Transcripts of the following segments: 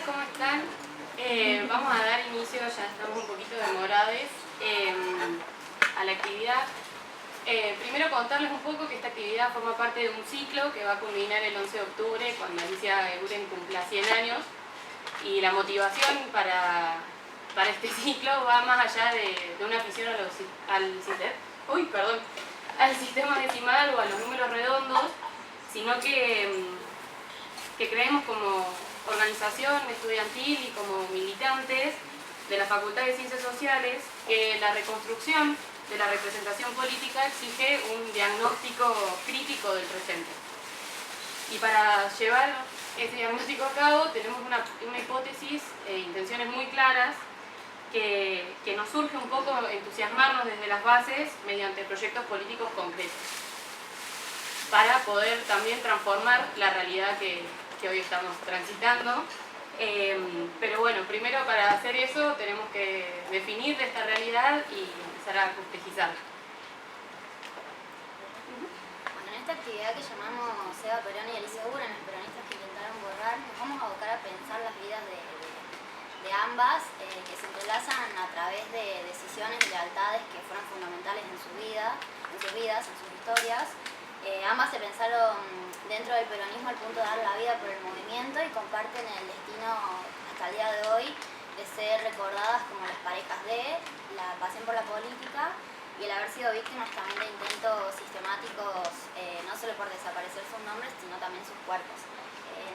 ¿cómo están? Vamos a dar inicio, ya estamos un poquito demorados, a la actividad. Primero contarles un poco que esta actividad forma parte de un ciclo que va a culminar el 11 de octubre cuando Alicia Eguren cumpla 100 años. Y la motivación para este ciclo va más allá de una afición al sistema decimal o a los números redondos, sino que creemos como organización estudiantil y como militantes de la Facultad de Ciencias Sociales que la reconstrucción de la representación política exige un diagnóstico crítico del presente. Y para llevar ese diagnóstico a cabo tenemos una hipótesis e intenciones muy claras que nos surge un poco entusiasmarnos desde las bases mediante proyectos políticos concretos para poder también transformar la realidad que hoy estamos transitando. Pero bueno, primero para hacer eso tenemos que definir esta realidad y empezar a complejizar. Bueno, en esta actividad que llamamos Eva Perón y Alicia Eguren, los peronistas que intentaron borrar, nos vamos a abocar a pensar las vidas de ambas, que se entrelazan a través de decisiones y lealtades que fueron fundamentales en sus vidas, en sus historias. Ambas se pensaron dentro del peronismo al punto de dar la vida por el movimiento y comparten el destino hasta el día de hoy de ser recordadas como las parejas de la pasión por la política y el haber sido víctimas también de intentos sistemáticos, no solo por desaparecer sus nombres, sino también sus cuerpos.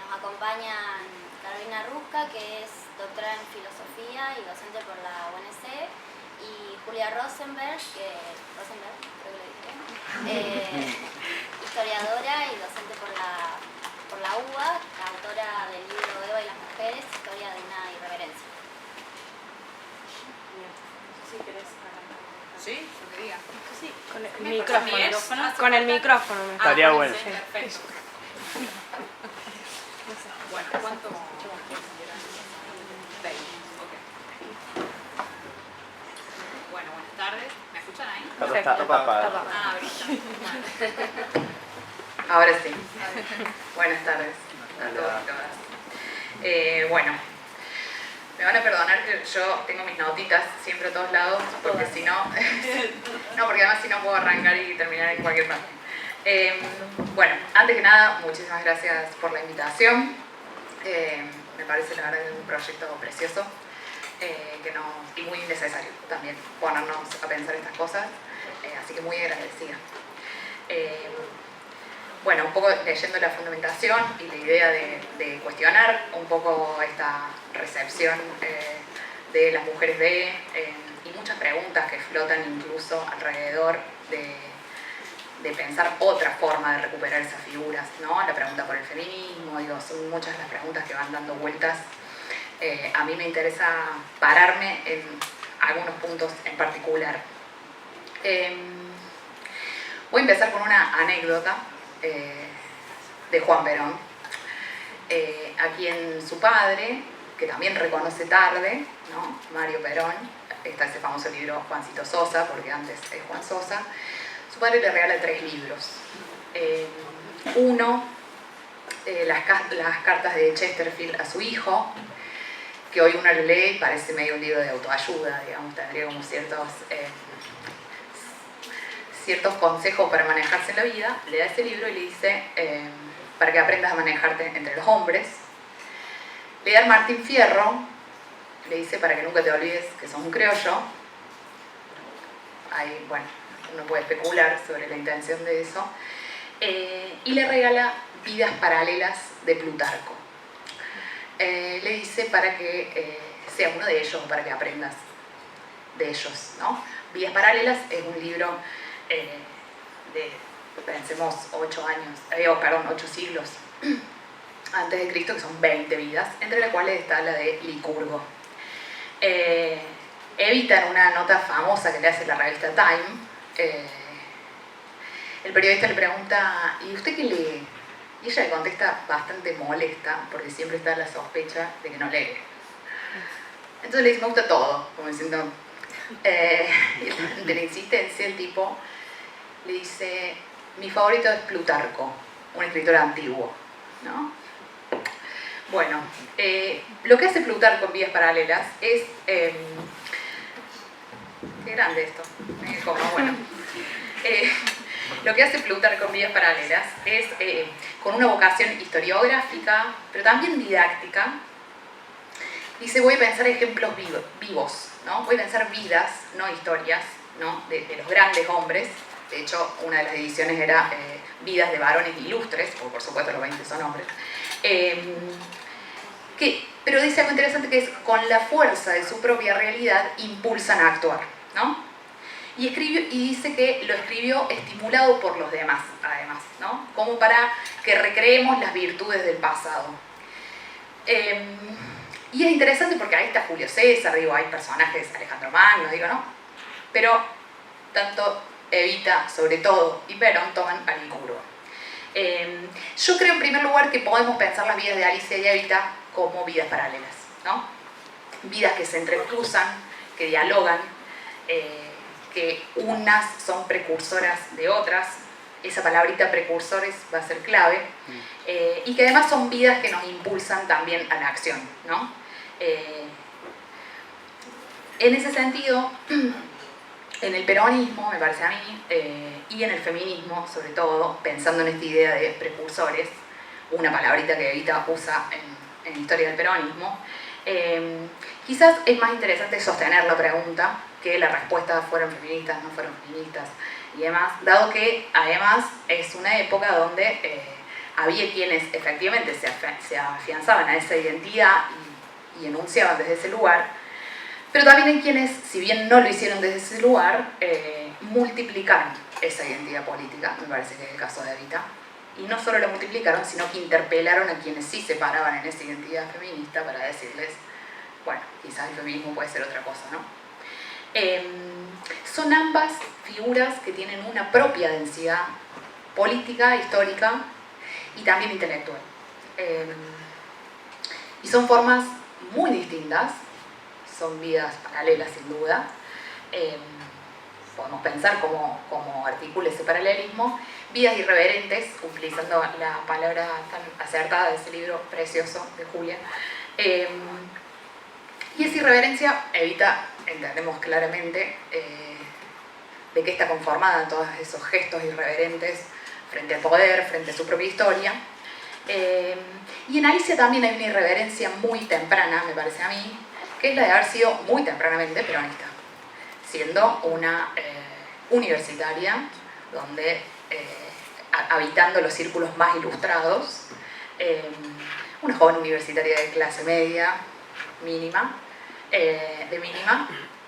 Nos acompañan Carolina Rusca, que es doctora en filosofía y docente por la UNC, y Julia Rosenberg, creo que lo dije bien, historiadora y docente por la UBA, la autora del libro Eva y las mujeres, historia de una irreverencia. Si querés arrancar. ¿Sí? Lo que diga. Sí, con el micrófono. Con el micrófono. Estaría bueno. Sí, perfecto. Bueno, ¿cuánto? 20. Ok. Bueno, buenas tardes. ¿Me escuchan ahí? Perfecto. Ah, ahorita. Ahora sí. Buenas tardes a todos y todas. Bueno, me van a perdonar que yo tengo mis notitas siempre a todos lados, porque si no, porque además si no puedo arrancar y terminar en cualquier parte. Bueno, antes que nada, muchísimas gracias por la invitación. Me parece la verdad que es un proyecto precioso y muy necesario también ponernos a pensar estas cosas, así que muy agradecida. Bueno, un poco leyendo la fundamentación y la idea de cuestionar un poco esta recepción de las mujeres y muchas preguntas que flotan incluso alrededor de pensar otra forma de recuperar esas figuras, ¿no? La pregunta por el feminismo, son muchas las preguntas que van dando vueltas. A mí me interesa pararme en algunos puntos en particular. Voy a empezar con una anécdota de Juan Perón, a quien su padre, que también reconoce tarde, ¿no? Mario Perón, está ese famoso libro Juancito Sosa, porque antes es Juan Sosa. Su padre le regala 3 libros. Uno, las cartas de Chesterfield a su hijo, que hoy uno lo lee y parece medio un libro de autoayuda, digamos, tendría como ciertos consejos para manejarse en la vida. Le da ese libro y le dice, para que aprendas a manejarte entre los hombres. Le da al Martín Fierro, le dice, para que nunca te olvides que sos un criollo. Ahí, bueno, uno puede especular sobre la intención de eso. Y le regala Vidas paralelas de Plutarco. Le dice para que sea uno de ellos, para que aprendas de ellos, ¿no? Vidas paralelas es un libro de, pensemos, 8 siglos antes de Cristo, que son 20 vidas, entre las cuales está la de Licurgo. Evita en una nota famosa que le hace la revista Time, el periodista le pregunta, ¿y usted qué lee? Y ella le contesta bastante molesta, porque siempre está la sospecha de que no lee. Entonces le dice, me gusta todo, como diciendo, de la insistencia, el tipo le dice, mi favorito es Plutarco, un escritor antiguo, ¿no? Bueno, lo que hace Plutarco en Vidas Paralelas es... qué grande esto. Como, bueno. Lo que hace Plutarco en Vidas Paralelas es, con una vocación historiográfica, pero también didáctica, dice, voy a pensar ejemplos vivos, ¿no? Voy a pensar vidas, no historias, ¿no? De los grandes hombres. De hecho, una de las ediciones era vidas de varones ilustres, porque por supuesto los 20 son hombres. Pero dice algo interesante, que es con la fuerza de su propia realidad impulsan a actuar, ¿no? Y dice que lo escribió estimulado por los demás, además, ¿no? Como para que recreemos las virtudes del pasado. Y es interesante porque ahí está Julio César, digo, hay personajes, Alejandro Magno, digo, ¿no? Pero tanto Evita, sobre todo, y Perón toman al Licurgo. Yo creo, en primer lugar, que podemos pensar las vidas de Alicia y Evita como vidas paralelas, ¿no? Vidas que se entrecruzan, que dialogan, que unas son precursoras de otras, esa palabrita precursores va a ser clave, y que además son vidas que nos impulsan también a la acción, ¿no? En ese sentido, en el peronismo, me parece a mí, y en el feminismo, sobre todo, pensando en esta idea de precursores, una palabrita que Evita usa en Historia del Peronismo, quizás es más interesante sostener la pregunta que la respuesta fueron feministas, no fueron feministas y demás, dado que además es una época donde había quienes efectivamente se afianzaban a esa identidad y enunciaban desde ese lugar, pero también hay quienes, si bien no lo hicieron desde ese lugar, multiplicaron esa identidad política, me parece que es el caso de Evita, y no solo la multiplicaron, sino que interpelaron a quienes sí se paraban en esa identidad feminista para decirles, bueno, quizás el feminismo puede ser otra cosa, ¿no? Son ambas figuras que tienen una propia densidad política, histórica y también intelectual. Y son formas muy distintas, son vidas paralelas sin duda. Podemos pensar como articula ese paralelismo, vidas irreverentes, utilizando la palabra tan acertada de ese libro precioso de Julia. Y esa irreverencia Evita, entendemos claramente de qué está conformada, todos esos gestos irreverentes frente al poder, frente a su propia historia. Y en Alicia también hay una irreverencia muy temprana, me parece a mí, que es la de haber sido muy tempranamente peronista, siendo una universitaria, donde habitando los círculos más ilustrados, una joven universitaria de clase media, mínima,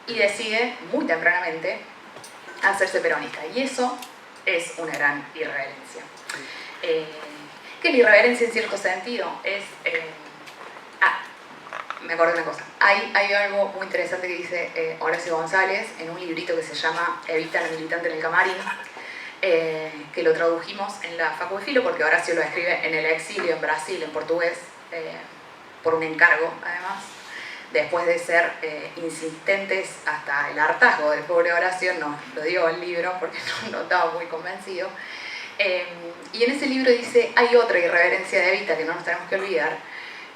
y decide muy tempranamente hacerse peronista, y eso es una gran irreverencia. Que la irreverencia en cierto sentido es... me acordé de una cosa. Hay algo muy interesante que dice Horacio González en un librito que se llama Evita, la militante en el camarín, que lo tradujimos en la Facu de Filo, porque Horacio lo escribe en el exilio, en Brasil, en portugués, por un encargo, además. Después de ser insistentes hasta el hartazgo del pobre Horacio, nos lo dio el libro porque no estaba muy convencido. Y en ese libro dice, hay otra irreverencia de Evita que no nos tenemos que olvidar,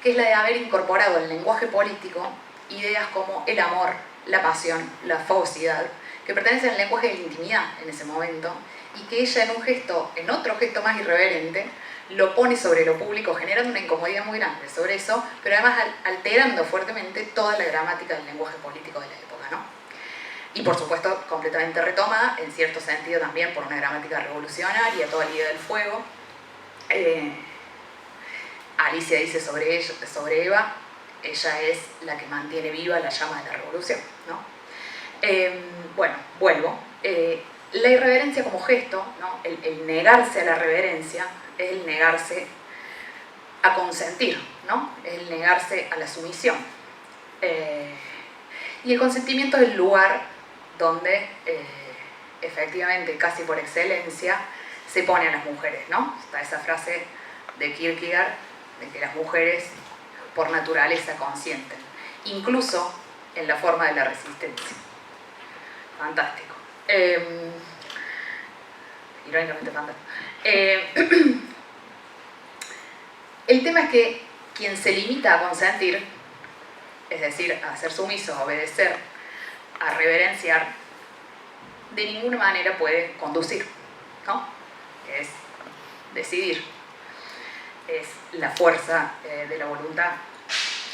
que es la de haber incorporado al lenguaje político ideas como el amor, la pasión, la fogosidad, que pertenecen al lenguaje de la intimidad en ese momento, y que ella en otro gesto más irreverente, lo pone sobre lo público, generando una incomodidad muy grande sobre eso, pero además alterando fuertemente toda la gramática del lenguaje político de la época, ¿no? Y por supuesto completamente retomada, en cierto sentido también por una gramática revolucionaria, toda la idea del fuego. Alicia dice sobre Eva, ella es la que mantiene viva la llama de la revolución, ¿no? Bueno, vuelvo. La irreverencia como gesto, ¿no? El negarse a la reverencia es el negarse a consentir, ¿no? Es el negarse a la sumisión. Y el consentimiento es el lugar donde efectivamente, casi por excelencia, se pone a las mujeres, ¿no? Está esa frase de Kierkegaard de que las mujeres por naturaleza consienten, incluso en la forma de la resistencia. Fantástico. Irónicamente fantástico. El tema es que quien se limita a consentir, es decir, a ser sumiso, a obedecer, a reverenciar, de ninguna manera puede conducir, ¿no? Es decidir, es la fuerza de la voluntad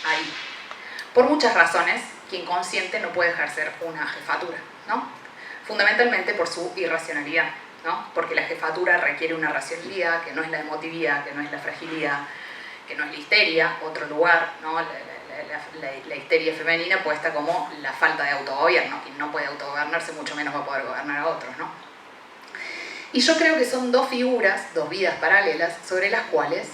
ahí. Por muchas razones, quien consiente no puede ejercer una jefatura, ¿no? Fundamentalmente por su irracionalidad, ¿no? Porque la jefatura requiere una racionalidad que no es la emotividad, que no es la fragilidad, que no es la histeria, otro lugar, ¿no? La histeria femenina puesta como la falta de autogobierno. Quien no puede autogobernarse, mucho menos va a poder gobernar a otros, ¿no? Y yo creo que son dos figuras, dos vidas paralelas, sobre las cuales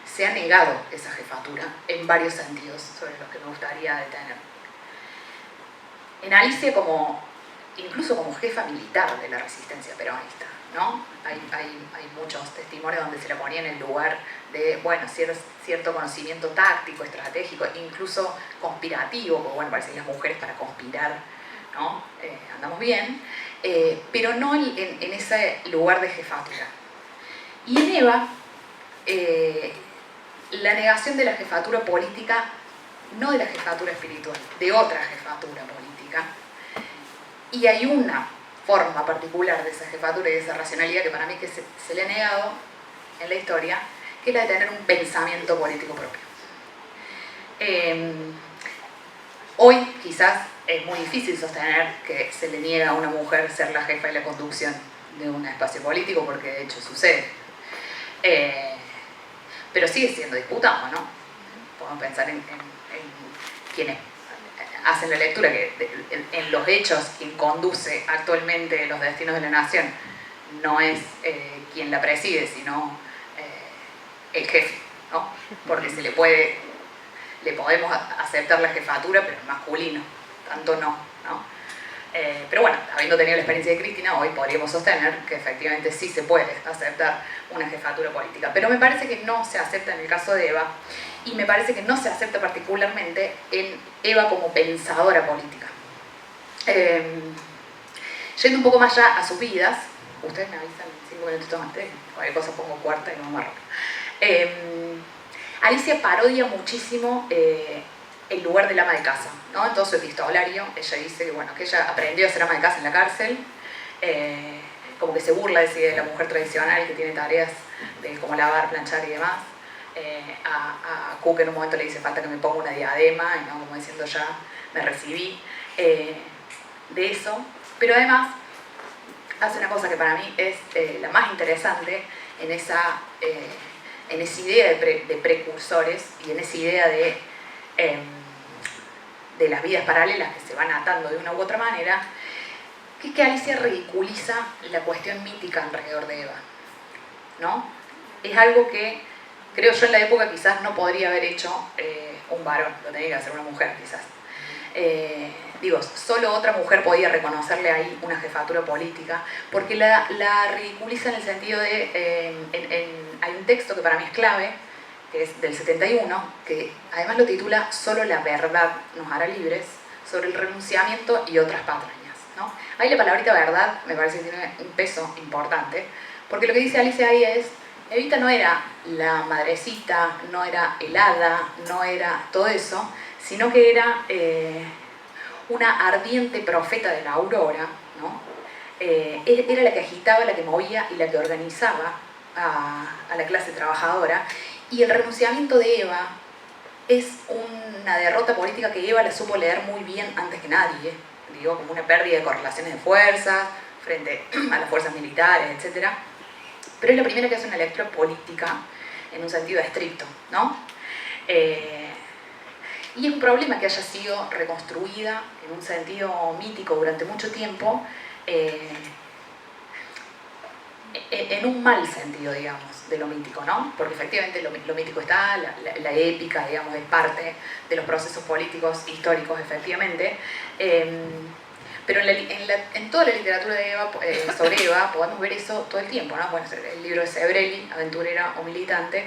se ha negado esa jefatura en varios sentidos, sobre los que me gustaría detener. En Alicia incluso como jefa militar de la resistencia peronista, ¿no? Hay muchos testimonios donde se la ponía en el lugar de, bueno, cierto conocimiento táctico, estratégico, incluso conspirativo, porque bueno, parece que las mujeres para conspirar, ¿no? Andamos bien, pero no en ese lugar de jefatura. Y en Eva, la negación de la jefatura política, no de la jefatura espiritual, de otra jefatura política, y hay una forma particular de esa jefatura y de esa racionalidad que para mí que se le ha negado en la historia, que es la de tener un pensamiento político propio. Hoy quizás es muy difícil sostener que se le niega a una mujer ser la jefa y la conducción de un espacio político, porque de hecho sucede. Pero sigue siendo disputado, ¿no? Podemos pensar en quienes hacen la lectura que en los hechos quien conduce actualmente los destinos de la nación no es quien la preside, sino el jefe, ¿no? Porque le podemos aceptar la jefatura, pero es masculino, tanto no, ¿no? Pero bueno, habiendo tenido la experiencia de Cristina, hoy podríamos sostener que efectivamente sí se puede aceptar una jefatura política. Pero me parece que no se acepta en el caso de Eva, y me parece que no se acepta particularmente en Eva como pensadora política. Yendo un poco más allá a sus vidas, ustedes me avisan 5 minutitos antes, cualquier cosa pongo cuarta y no me rápido. Alicia parodia muchísimo el lugar del ama de casa, ¿no? En todo su epistolario ella dice que, bueno, que ella aprendió a ser ama de casa en la cárcel, como que se burla de la mujer tradicional que tiene tareas de como lavar, planchar y demás. A Cook en un momento le dice falta que me ponga una diadema, y no, como diciendo ya me recibí de eso. Pero además hace una cosa que para mí es la más interesante en esa idea de precursores y en esa idea de las vidas paralelas que se van atando de una u otra manera, que es que Alicia ridiculiza la cuestión mítica alrededor de Eva, ¿no? Es algo que creo yo en la época quizás no podría haber hecho un varón, lo tenía que hacer una mujer quizás. Solo otra mujer podía reconocerle ahí una jefatura política, porque la ridiculiza en el sentido de, hay un texto que para mí es clave, que es del 71, que además lo titula Solo la verdad nos hará libres, sobre el renunciamiento y otras patrañas, ¿no? Ahí la palabrita verdad me parece que tiene un peso importante, porque lo que dice Alicia ahí es, Evita no era la madrecita, no era el hada, no era todo eso, sino que era una ardiente profeta de la aurora, ¿no? Era la que agitaba, la que movía y la que organizaba a la clase trabajadora. Y el renunciamiento de Eva es una derrota política que Eva la supo leer muy bien antes que nadie, como una pérdida de correlaciones de fuerzas frente a las fuerzas militares, etc. Pero es la primera que hace una lectura política en un sentido estricto, ¿no? Y es un problema que haya sido reconstruida en un sentido mítico durante mucho tiempo, en un mal sentido, digamos, de lo mítico, ¿no? Porque efectivamente lo mítico está, la épica, digamos, es parte de los procesos políticos históricos, efectivamente. Pero en toda la literatura de Eva, sobre Eva podemos ver eso todo el tiempo, ¿no? Bueno, el libro de Sebrelli, Aventurera o Militante,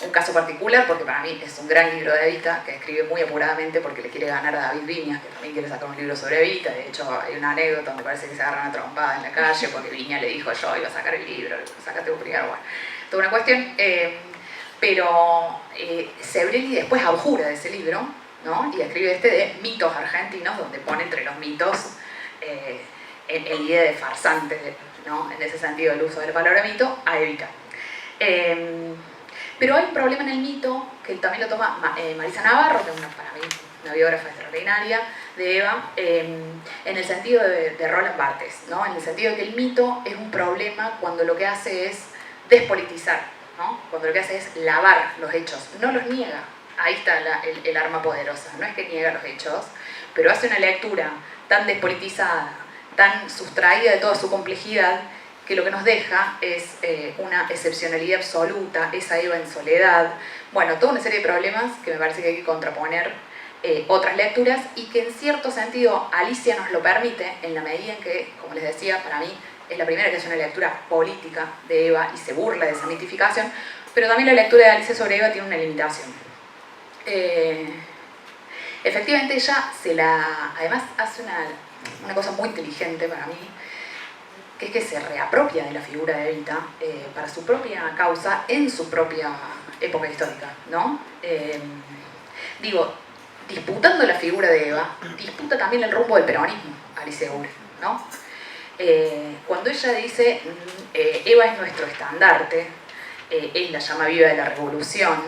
un caso particular porque para mí es un gran libro de Evita, que escribe muy apuradamente porque le quiere ganar a David Viñas, que también quiere sacar un libro sobre Evita. De hecho hay una anécdota donde parece que se agarran a trompada en la calle porque Viñas le dijo yo iba a sacar el libro, sácate un primero, bueno, toda una cuestión, pero Sebrelli después abjura de ese libro, ¿no? Y escribe de mitos argentinos, donde pone entre los mitos el idea de farsante, ¿no? En ese sentido, el uso de la palabra mito, a Evita. Pero hay un problema en el mito, que también lo toma Marisa Navarro, que es para mí una biógrafa extraordinaria de Eva, en el sentido de Roland Barthes, ¿no? En el sentido de que el mito es un problema cuando lo que hace es despolitizar, ¿no? Cuando lo que hace es lavar los hechos, no los niega. Ahí está el arma poderosa, no es que niega los hechos, pero hace una lectura tan despolitizada, tan sustraída de toda su complejidad, que lo que nos deja es una excepcionalidad absoluta, esa Eva en soledad, bueno, toda una serie de problemas que me parece que hay que contraponer otras lecturas, y que en cierto sentido Alicia nos lo permite en la medida en que, como les decía, para mí es la primera que hace una lectura política de Eva y se burla de esa mitificación, pero también la lectura de Alicia sobre Eva tiene una limitación. Efectivamente ella además hace una cosa muy inteligente para mí, que es que se reapropia de la figura de Evita para su propia causa en su propia época histórica, ¿no? Disputando la figura de Eva, disputa también el rumbo del peronismo, Alicia Segura, ¿no? Cuando ella dice Eva es nuestro estandarte, es la llama viva de la revolución,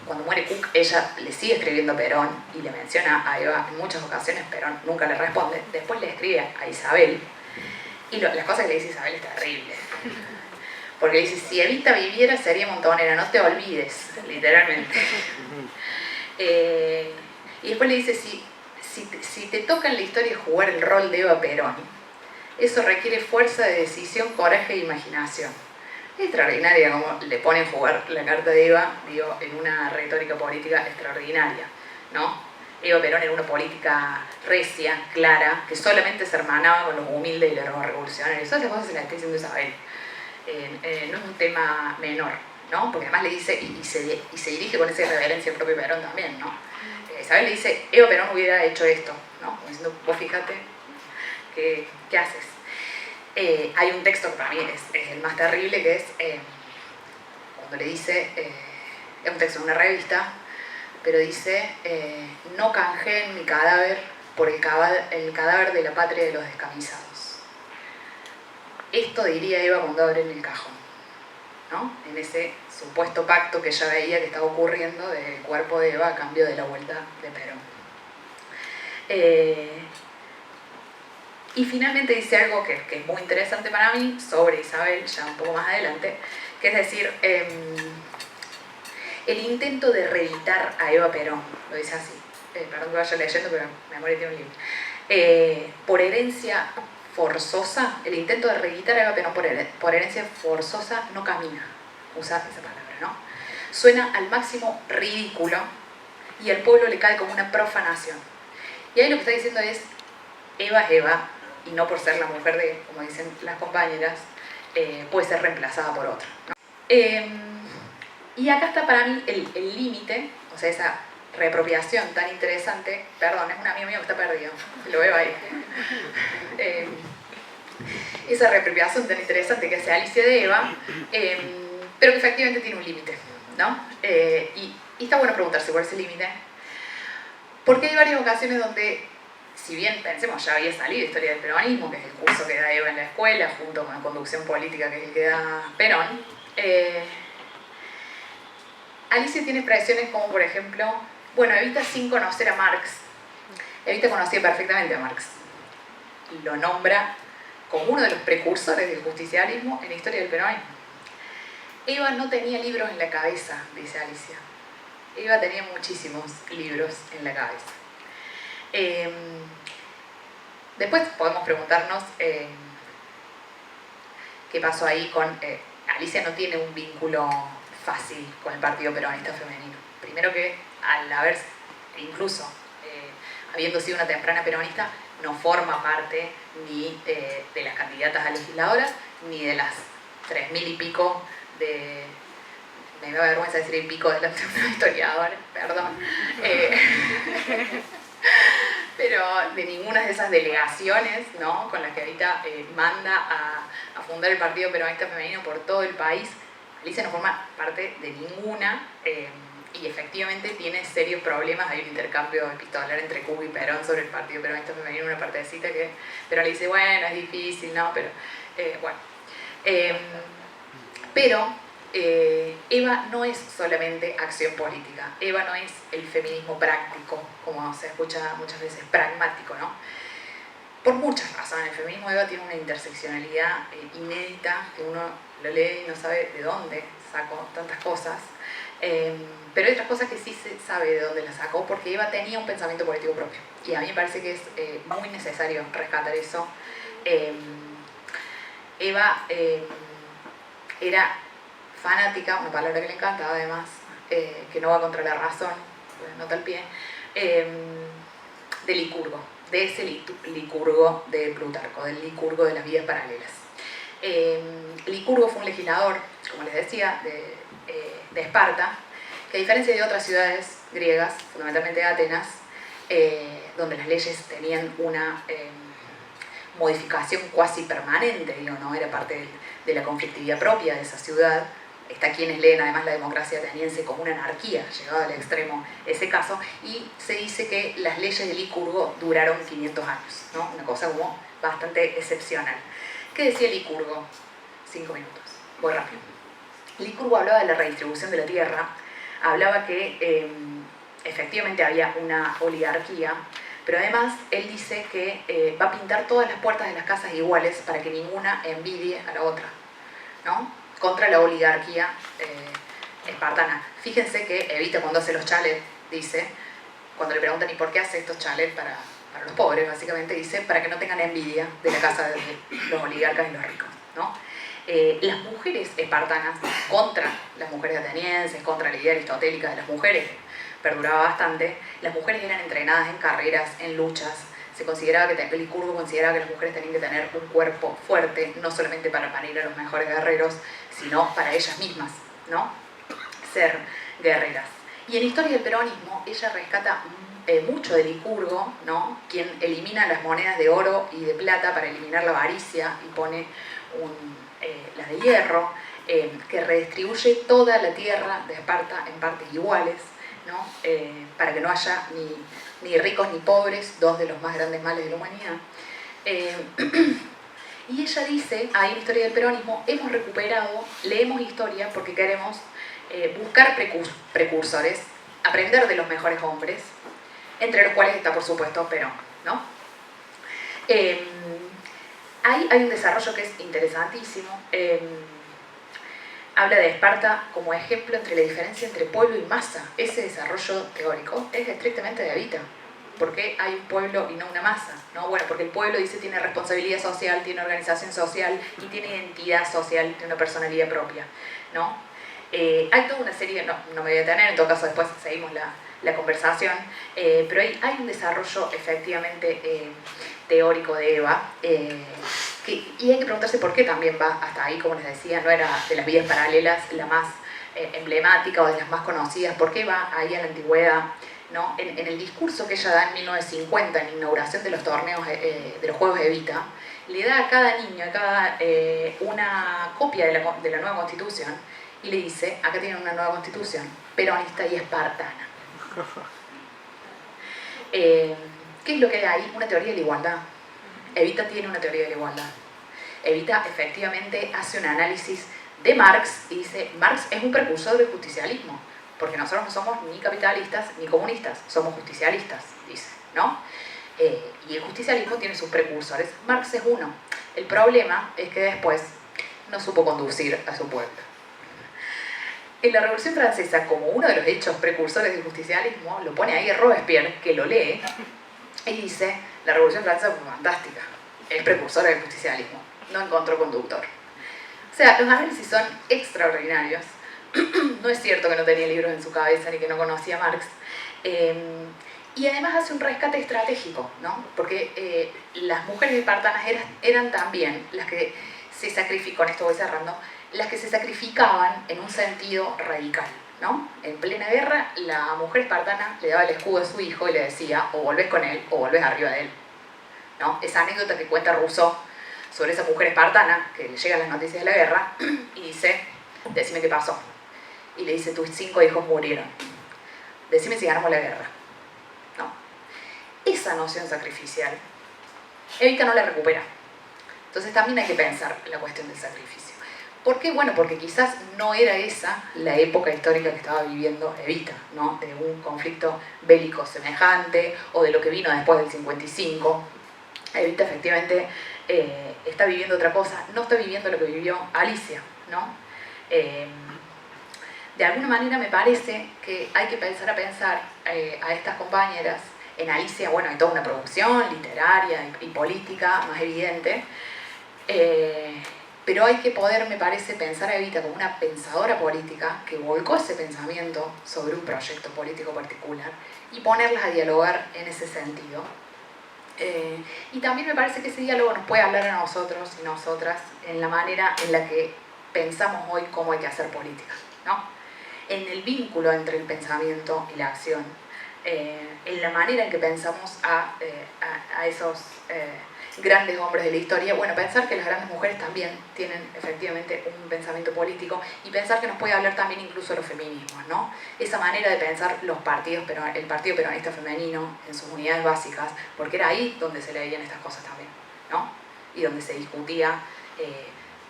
cuando muere Cook ella le sigue escribiendo a Perón y le menciona a Eva en muchas ocasiones, Perón nunca le responde, después le escribe a Isabel, y las cosas que le dice Isabel es terrible, porque le dice, si Evita viviera sería montonera, no te olvides, literalmente. Y después le dice, si te toca en la historia jugar el rol de Eva Perón, eso requiere fuerza de decisión, coraje e imaginación. Es extraordinaria como le ponen a jugar la carta de Eva, digo, en una retórica política extraordinaria, ¿no? Eva Perón era una política recia, clara, que solamente se hermanaba con los humildes y los revolucionarios. Todas esas cosas se las está diciendo Isabel. No es un tema menor, ¿no? Porque además le dice, y se dirige con esa irreverencia al propio Perón también, ¿no? Isabel le dice, Eva Perón hubiera hecho esto, ¿no? Como diciendo, vos fíjate, ¿qué haces? Hay un texto que para mí es el más terrible, que es cuando le dice, es un texto de una revista, pero dice, no canjeen mi cadáver por el cadáver de la patria de los descamisados. Esto diría Eva cuando abren el cajón, ¿no? En ese supuesto pacto que ella veía que estaba ocurriendo del cuerpo de Eva a cambio de la vuelta de Perón. Y finalmente dice algo que es muy interesante para mí sobre Isabel, ya un poco más adelante, que es decir, el intento de reeditar a Eva Perón, lo dice así, perdón que vaya leyendo, pero mi memoria tiene un libro, por herencia forzosa, el intento de reeditar a Eva Perón por herencia forzosa no camina, usa esa palabra, ¿no? Suena al máximo ridículo y al pueblo le cae como una profanación. Y ahí lo que está diciendo es, Eva es Eva, y no por ser la mujer de, como dicen las compañeras, puede ser reemplazada por otra, ¿no? Y acá está para mí el límite, o sea, esa reapropiación tan interesante, perdón, es un amigo mío que está perdido, lo veo ahí. Esa reapropiación tan interesante que hace Alicia de Eva, pero que efectivamente tiene un límite, ¿no? Y está bueno preguntarse cuál es el límite, porque hay varias ocasiones donde, si bien pensemos ya había salido Historia del Peronismo, que es el curso que da Eva en la escuela, junto con Conducción Política, que es el que da Perón, Alicia tiene expresiones como, por ejemplo, bueno, Evita sin conocer a Marx. Evita conocía perfectamente a Marx. Lo nombra como uno de los precursores del justicialismo en la historia del peronismo. Eva no tenía libros en la cabeza, dice Alicia. Eva tenía muchísimos libros en la cabeza. Después podemos preguntarnos qué pasó ahí con... Alicia no tiene un vínculo fácil con el Partido Peronista Femenino. Primero que al haber, incluso habiendo sido una temprana peronista, no forma parte ni de las candidatas a legisladoras, ni de las 3.000 y pico de... Me da vergüenza decir y pico delante de una historiadora, perdón. Pero de ninguna de esas delegaciones, ¿no?, con las que ahorita manda a fundar el Partido Peronista Femenino por todo el país, Alicia no forma parte de ninguna, y efectivamente tiene serios problemas. Hay un intercambio epistolar entre Cuba y Perón sobre el partido peronista femenino, una partecita que Perón le dice, bueno, es difícil, ¿no? Pero, bueno. Pero Eva no es solamente acción política, Eva no es el feminismo práctico, como se escucha muchas veces, pragmático, ¿no? Por muchas razones, el feminismo de Eva tiene una interseccionalidad inédita, que uno lo lee y no sabe de dónde sacó tantas cosas, pero hay otras cosas que sí se sabe de dónde las sacó, porque Eva tenía un pensamiento político propio, y a mí me parece que es muy necesario rescatar eso. Eva era fanática, una palabra que le encanta además, que no va contra la razón, nota al pie, de Licurgo, de ese Licurgo de Plutarco, del Licurgo de las vidas paralelas. Licurgo fue un legislador, como les decía, de Esparta, que a diferencia de otras ciudades griegas, fundamentalmente Atenas, donde las leyes tenían una modificación cuasi permanente, digo, no era parte de la conflictividad propia de esa ciudad. Está quienes leen además la democracia ateniense como una anarquía, llegado al extremo ese caso, y se dice que las leyes de Licurgo duraron 500 años, ¿no? Una cosa como bastante excepcional. ¿Qué decía Licurgo? 5 minutos, voy rápido. Licurgo hablaba de la redistribución de la tierra, hablaba que efectivamente había una oligarquía, pero además él dice que va a pintar todas las puertas de las casas iguales para que ninguna envidie a la otra, ¿no? Contra la oligarquía espartana. Fíjense que Evita, cuando hace los chalets, dice, cuando le preguntan ¿y por qué hace estos chalets para los pobres? Básicamente dice, para que no tengan envidia de la casa de los oligarcas y los ricos, ¿no? Las mujeres espartanas, contra las mujeres atenienses, contra la idea aristotélica de las mujeres, perduraba bastante, las mujeres eran entrenadas en carreras, en luchas. Se consideraba que Licurgo consideraba que las mujeres tenían que tener un cuerpo fuerte, no solamente para parir a los mejores guerreros, sino para ellas mismas, ¿no? Ser guerreras. Y en Historia del Peronismo, ella rescata mucho de Licurgo, ¿no? Quien elimina las monedas de oro y de plata para eliminar la avaricia y pone las de hierro, que redistribuye toda la tierra de Esparta en partes iguales, ¿no? Para que no haya ni ricos ni pobres, dos de los más grandes males de la humanidad. Y ella dice, ahí en Historia del Peronismo, hemos recuperado, leemos historia porque queremos buscar precursores, aprender de los mejores hombres, entre los cuales está, por supuesto, Perón, ¿no? Ahí hay un desarrollo que es interesantísimo. Habla de Esparta como ejemplo entre la diferencia entre pueblo y masa. Ese desarrollo teórico es estrictamente de Evita. ¿Por qué hay un pueblo y no una masa? ¿No? Bueno, porque el pueblo, dice, tiene responsabilidad social, tiene organización social y tiene identidad social, tiene una personalidad propia, ¿no? Hay toda una serie, no me voy a detener, en todo caso después seguimos la conversación, pero hay un desarrollo efectivamente teórico de Eva, y hay que preguntarse por qué también va hasta ahí, como les decía, no era de las vidas paralelas la más emblemática o de las más conocidas, por qué va ahí a la antigüedad, ¿no? En el discurso que ella da en 1950, en la inauguración de los torneos de los Juegos de Evita, le da a cada niño, una copia de la nueva Constitución y le dice, acá tienen una nueva Constitución, peronista y espartana. ¿Qué es lo que hay ahí? Una teoría de la igualdad. Evita tiene una teoría de la igualdad. Evita efectivamente hace un análisis de Marx y dice, Marx es un precursor del justicialismo, porque nosotros no somos ni capitalistas ni comunistas, somos justicialistas, dice, ¿no? Y el justicialismo tiene sus precursores, Marx es uno. El problema es que después no supo conducir a su pueblo. En la Revolución Francesa, como uno de los hechos precursores del justicialismo, lo pone ahí Robespierre, que lo lee, y dice, la Revolución Francesa fue fantástica, es precursora del justicialismo, no encontró conductor. O sea, los análisis son extraordinarios. No es cierto que no tenía libros en su cabeza ni que no conocía a Marx. Y además hace un rescate estratégico, ¿no? Porque las mujeres espartanas eran también las que se sacrificaban, con esto voy cerrando, las que se sacrificaban en un sentido radical, ¿no? En plena guerra, la mujer espartana le daba el escudo a su hijo y le decía, o volvés con él o volvés arriba de él, ¿no? Esa anécdota que cuenta Rousseau sobre esa mujer espartana que le llegan las noticias de la guerra y dice, decime qué pasó. Y le dice, tus 5 hijos murieron. Decime si ganamos la guerra. No. Esa noción sacrificial, Evita no la recupera. Entonces también hay que pensar la cuestión del sacrificio. ¿Por qué? Bueno, porque quizás no era esa la época histórica que estaba viviendo Evita, ¿no? De un conflicto bélico semejante o de lo que vino después del 55. Evita efectivamente está viviendo otra cosa, no está viviendo lo que vivió Alicia, ¿no? De alguna manera me parece que hay que empezar a pensar a estas compañeras. En Alicia, bueno, hay toda una producción literaria y política más evidente, pero hay que poder, me parece, pensar a Evita como una pensadora política que volcó ese pensamiento sobre un proyecto político particular y ponerlas a dialogar en ese sentido. Y también me parece que ese diálogo nos puede hablar a nosotros y nosotras en la manera en la que pensamos hoy cómo hay que hacer política, ¿no? En el vínculo entre el pensamiento y la acción, en la manera en que pensamos a esos grandes hombres de la historia. Bueno, pensar que las grandes mujeres también tienen efectivamente un pensamiento político y pensar que nos puede hablar también incluso de los feminismos, ¿no? Esa manera de pensar los partidos, pero el Partido Peronista Femenino en sus unidades básicas, porque era ahí donde se leían estas cosas también, ¿no? Y donde se discutía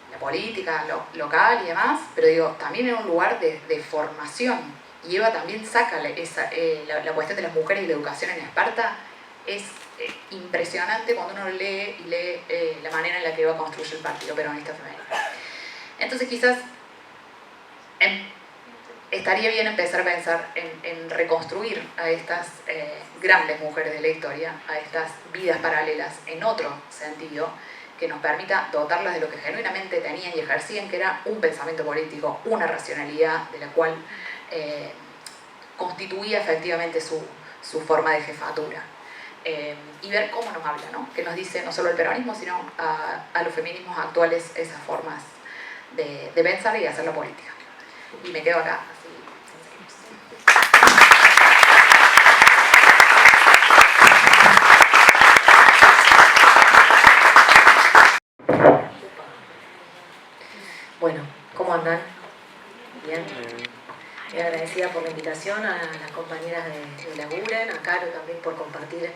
la política local y demás, pero digo, también era un lugar de formación. Y Eva también saca la cuestión de las mujeres y la educación en Esparta. Es impresionante cuando uno lee la manera en la que Eva construye el Partido Peronista Femenino. Entonces quizás estaría bien empezar a pensar en reconstruir a estas grandes mujeres de la historia, a estas vidas paralelas en otro sentido, que nos permita dotarlas de lo que genuinamente tenían y ejercían, que era un pensamiento político, una racionalidad de la cual constituía efectivamente su forma de jefatura. Y ver cómo nos habla, ¿no? Que nos dice no solo el peronismo, sino a los feminismos actuales esas formas de pensar y hacer la política. Y me quedo acá. Bueno, ¿cómo andan? Bien. Muy agradecida por la invitación a las compañeras de Laburen, a Caro también por compartir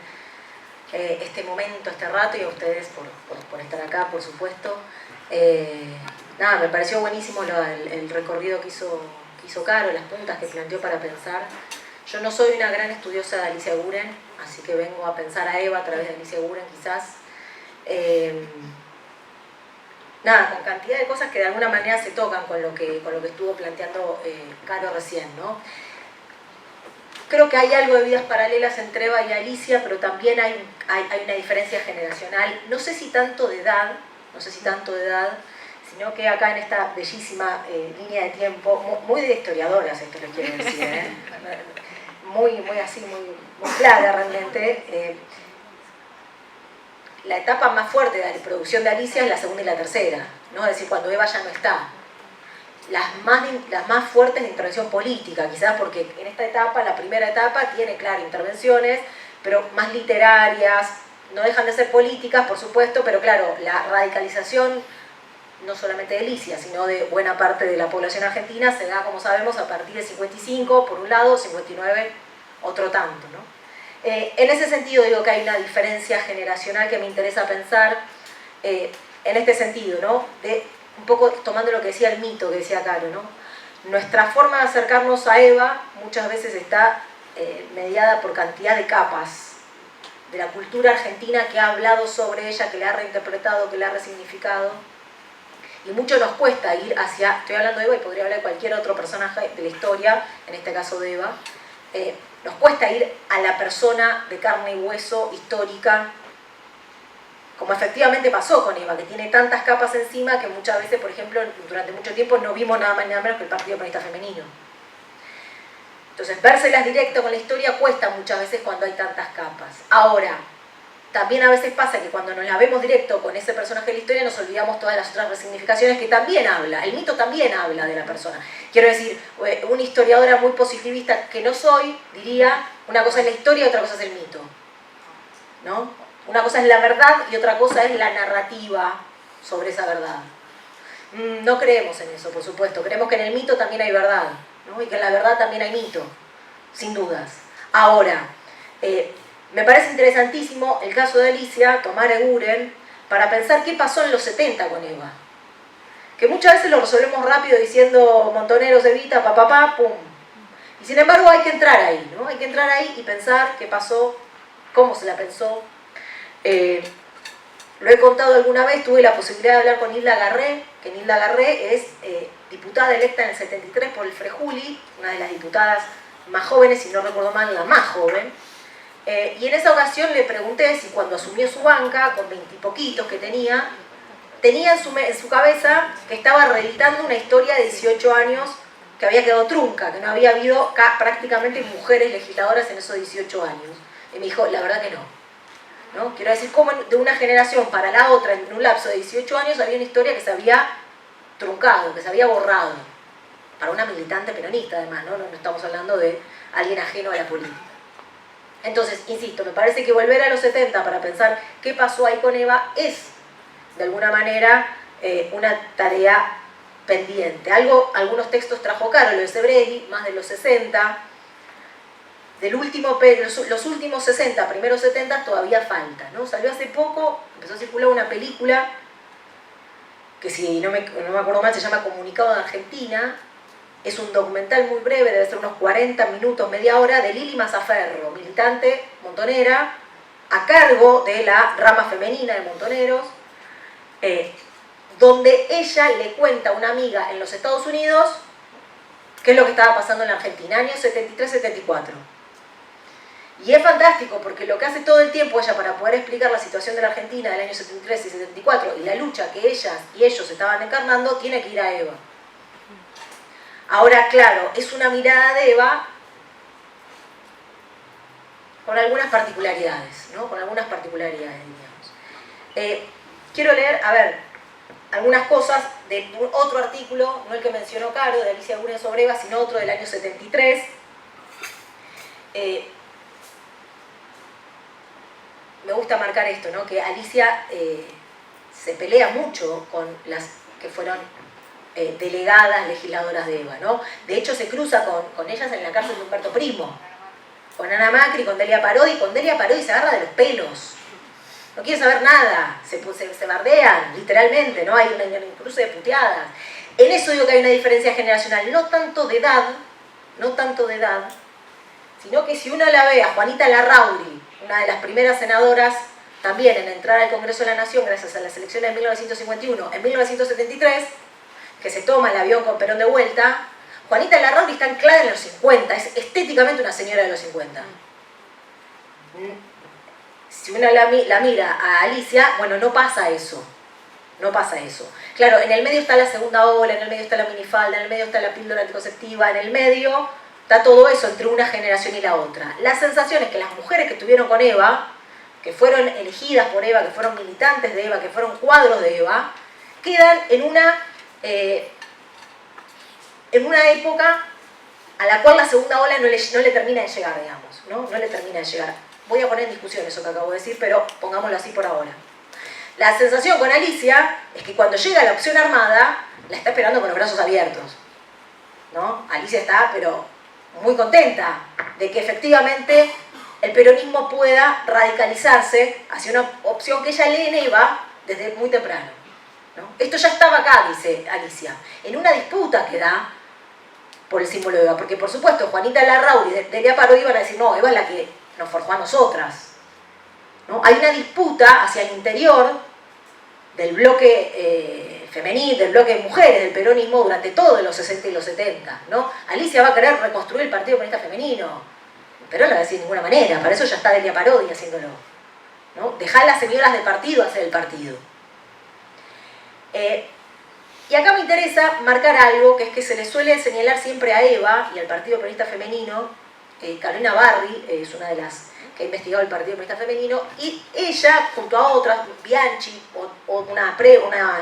este momento, este rato, y a ustedes por estar acá, por supuesto. Nada, me pareció buenísimo el recorrido que hizo Caro, las puntas que planteó para pensar. Yo no soy una gran estudiosa de Alicia Guren, así que vengo a pensar a Eva a través de Alicia Guren quizás. Nada, con cantidad de cosas que de alguna manera se tocan con lo que estuvo planteando Caro recién, ¿no? Creo que hay algo de vidas paralelas entre Eva y Alicia, pero también hay una diferencia generacional, no sé si tanto de edad, sino que acá en esta bellísima línea de tiempo, muy de historiadoras esto les quiero decir, muy así, muy clara realmente. La etapa más fuerte de la producción de Alicia es la segunda y la tercera, ¿no? Es decir, cuando Eva ya no está. Las más fuertes de intervención política, quizás porque en esta etapa, la primera etapa, tiene, claro, intervenciones, pero más literarias, no dejan de ser políticas, por supuesto, pero claro, la radicalización, no solamente de Alicia, sino de buena parte de la población argentina, se da, como sabemos, a partir de 55, por un lado, 59, otro tanto, ¿no? En ese sentido digo que hay una diferencia generacional que me interesa pensar en este sentido, ¿no? Un poco tomando lo que decía el mito, que decía Caro, ¿no? Nuestra forma de acercarnos a Eva muchas veces está mediada por cantidad de capas de la cultura argentina que ha hablado sobre ella, que la ha reinterpretado, que la ha resignificado. Y mucho nos cuesta ir hacia, estoy hablando de Eva y podría hablar de cualquier otro personaje de la historia, en este caso de Eva, nos cuesta ir a la persona de carne y hueso histórica, como efectivamente pasó con Eva, que tiene tantas capas encima que muchas veces, por ejemplo, durante mucho tiempo no vimos nada más ni nada menos que el Partido Peronista Femenino. Entonces, vérselas directo con la historia cuesta muchas veces cuando hay tantas capas. Ahora, también a veces pasa que cuando nos la vemos directo con ese personaje de la historia nos olvidamos todas las otras resignificaciones que también habla, el mito también habla de la persona. Quiero decir, una historiadora muy positivista que no soy, diría, una cosa es la historia y otra cosa es el mito, ¿no? Una cosa es la verdad y otra cosa es la narrativa sobre esa verdad. No creemos en eso, por supuesto. Creemos que en el mito también hay verdad, ¿no? Y que en la verdad también hay mito, sin dudas. Ahora, me parece interesantísimo el caso de Alicia, tomar Eguren, para pensar qué pasó en los 70 con Eva. Que muchas veces lo resolvemos rápido diciendo Montoneros, Evita, pum. Y sin embargo hay que entrar ahí, ¿no? Hay que entrar ahí y pensar qué pasó, cómo se la pensó. Lo he contado alguna vez, tuve la posibilidad de hablar con Nilda Garré, que Nilda Garré es diputada electa en el 73 por el Frejuli, una de las diputadas más jóvenes, si no recuerdo mal, la más joven. Y en esa ocasión le pregunté si cuando asumió su banca, con 20 y poquitos que tenía en su cabeza que estaba reeditando una historia de 18 años que había quedado trunca, que no había habido prácticamente mujeres legisladoras en esos 18 años. Y me dijo, la verdad que no. Quiero decir, cómo de una generación para la otra, en un lapso de 18 años, había una historia que se había truncado, que se había borrado. Para una militante peronista, además, no estamos hablando de alguien ajeno a la política. Entonces, insisto, me parece que volver a los 70 para pensar qué pasó ahí con Eva es, de alguna manera, una tarea pendiente. Algunos textos trajo Caro, lo de Sebrelli, más de los 60. Los últimos 60, primeros 70 todavía falta, ¿no? Salió hace poco, empezó a circular una película que, si no me acuerdo mal, se llama Comunicado de Argentina. Es un documental muy breve, debe ser unos 40 minutos, media hora, de Lili Mazzaferro, militante montonera, a cargo de la rama femenina de Montoneros, donde ella le cuenta a una amiga en los Estados Unidos qué es lo que estaba pasando en la Argentina, años 73-74. Y es fantástico porque lo que hace todo el tiempo ella para poder explicar la situación de la Argentina del año 73 y 74 y la lucha que ellas y ellos estaban encarnando, tiene que ir a Eva. Ahora, claro, es una mirada de Eva con algunas particularidades, ¿no? Con algunas particularidades, digamos. Quiero leer, algunas cosas de otro artículo, no el que mencionó Caro, de Alicia Eguren sobre Eva, sino otro del año 73. Me gusta marcar esto, ¿no? Que Alicia se pelea mucho con las que fueron delegadas legisladoras de Eva, ¿no? De hecho, se cruza con ellas en la cárcel de Humberto Primo, con Ana Macri, con Delia Parodi, se agarra de los pelos. No quiere saber nada, se bardean, literalmente, ¿no? Hay un cruce de puteadas. En eso digo que hay una diferencia generacional, no tanto de edad, sino que si uno la ve a Juanita Larrauri, una de las primeras senadoras también en entrar al Congreso de la Nación gracias a las elecciones de 1951, en 1973, que se toma el avión con Perón de vuelta, Juanita Larrauri está anclada en los 50, es estéticamente una señora de los 50. Si uno la mira a Alicia, bueno, no pasa eso. Claro, en el medio está la segunda ola, en el medio está la minifalda, en el medio está la píldora anticonceptiva, en el medio está todo eso entre una generación y la otra. La sensación es que las mujeres que estuvieron con Eva, que fueron elegidas por Eva, que fueron militantes de Eva, que fueron cuadros de Eva, quedan en una época a la cual la segunda ola no le termina de llegar, digamos, ¿no? No le termina de llegar. Voy a poner en discusión eso que acabo de decir, pero pongámoslo así por ahora. La sensación con Alicia es que cuando llega la opción armada, la está esperando con los brazos abiertos, ¿no? Alicia está, pero muy contenta de que efectivamente el peronismo pueda radicalizarse hacia una opción que ella lee en Eva desde muy temprano, ¿no? Esto ya estaba acá, dice Alicia, en una disputa que da por el símbolo de Eva, porque por supuesto Juanita Larrauri y Delia Parodi iban a decir, no, Eva es la que nos forjó a nosotras, ¿no? Hay una disputa hacia el interior del bloque femenil, del bloque de mujeres, del peronismo durante todos los 60 y los 70, ¿no? Alicia va a querer reconstruir el Partido Comunista Femenino, pero no lo va a decir de ninguna manera, para eso ya está Delia Parodi haciéndolo, ¿no? Dejá a las señoras del partido hacer el partido. Y acá me interesa marcar algo, que es que se le suele señalar siempre a Eva y al Partido Comunista Femenino. Carolina Barri es una de las que ha investigado el Partido Comunista Femenino, y ella, junto a otras, Bianchi, o una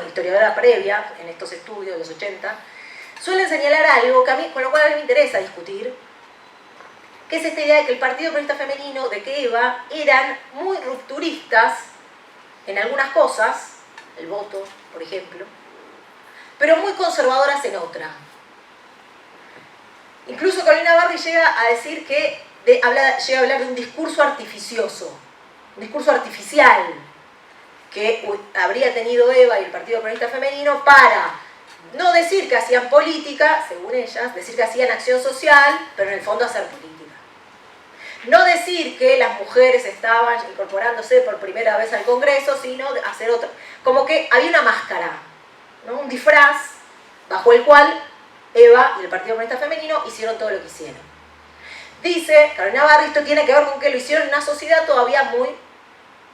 historiadora previa en estos estudios de los 80, suelen señalar algo que a mí, con lo cual a mí me interesa discutir, que es esta idea de que el Partido Comunista Femenino, de que Eva, eran muy rupturistas en algunas cosas, el voto, por ejemplo, pero muy conservadoras en otra. Incluso Carolina Barri llega a decir que llega a hablar de un discurso artificioso, un discurso artificial que habría tenido Eva y el Partido Peronista Femenino para no decir que hacían política, según ellas, decir que hacían acción social, pero en el fondo hacer política. No decir que las mujeres estaban incorporándose por primera vez al Congreso, sino hacer otra. Como que había una máscara, ¿no? Un disfraz bajo el cual Eva y el Partido Comunista Femenino hicieron todo lo que hicieron. Dice Carolina Barri, esto tiene que ver con que lo hicieron en una sociedad todavía muy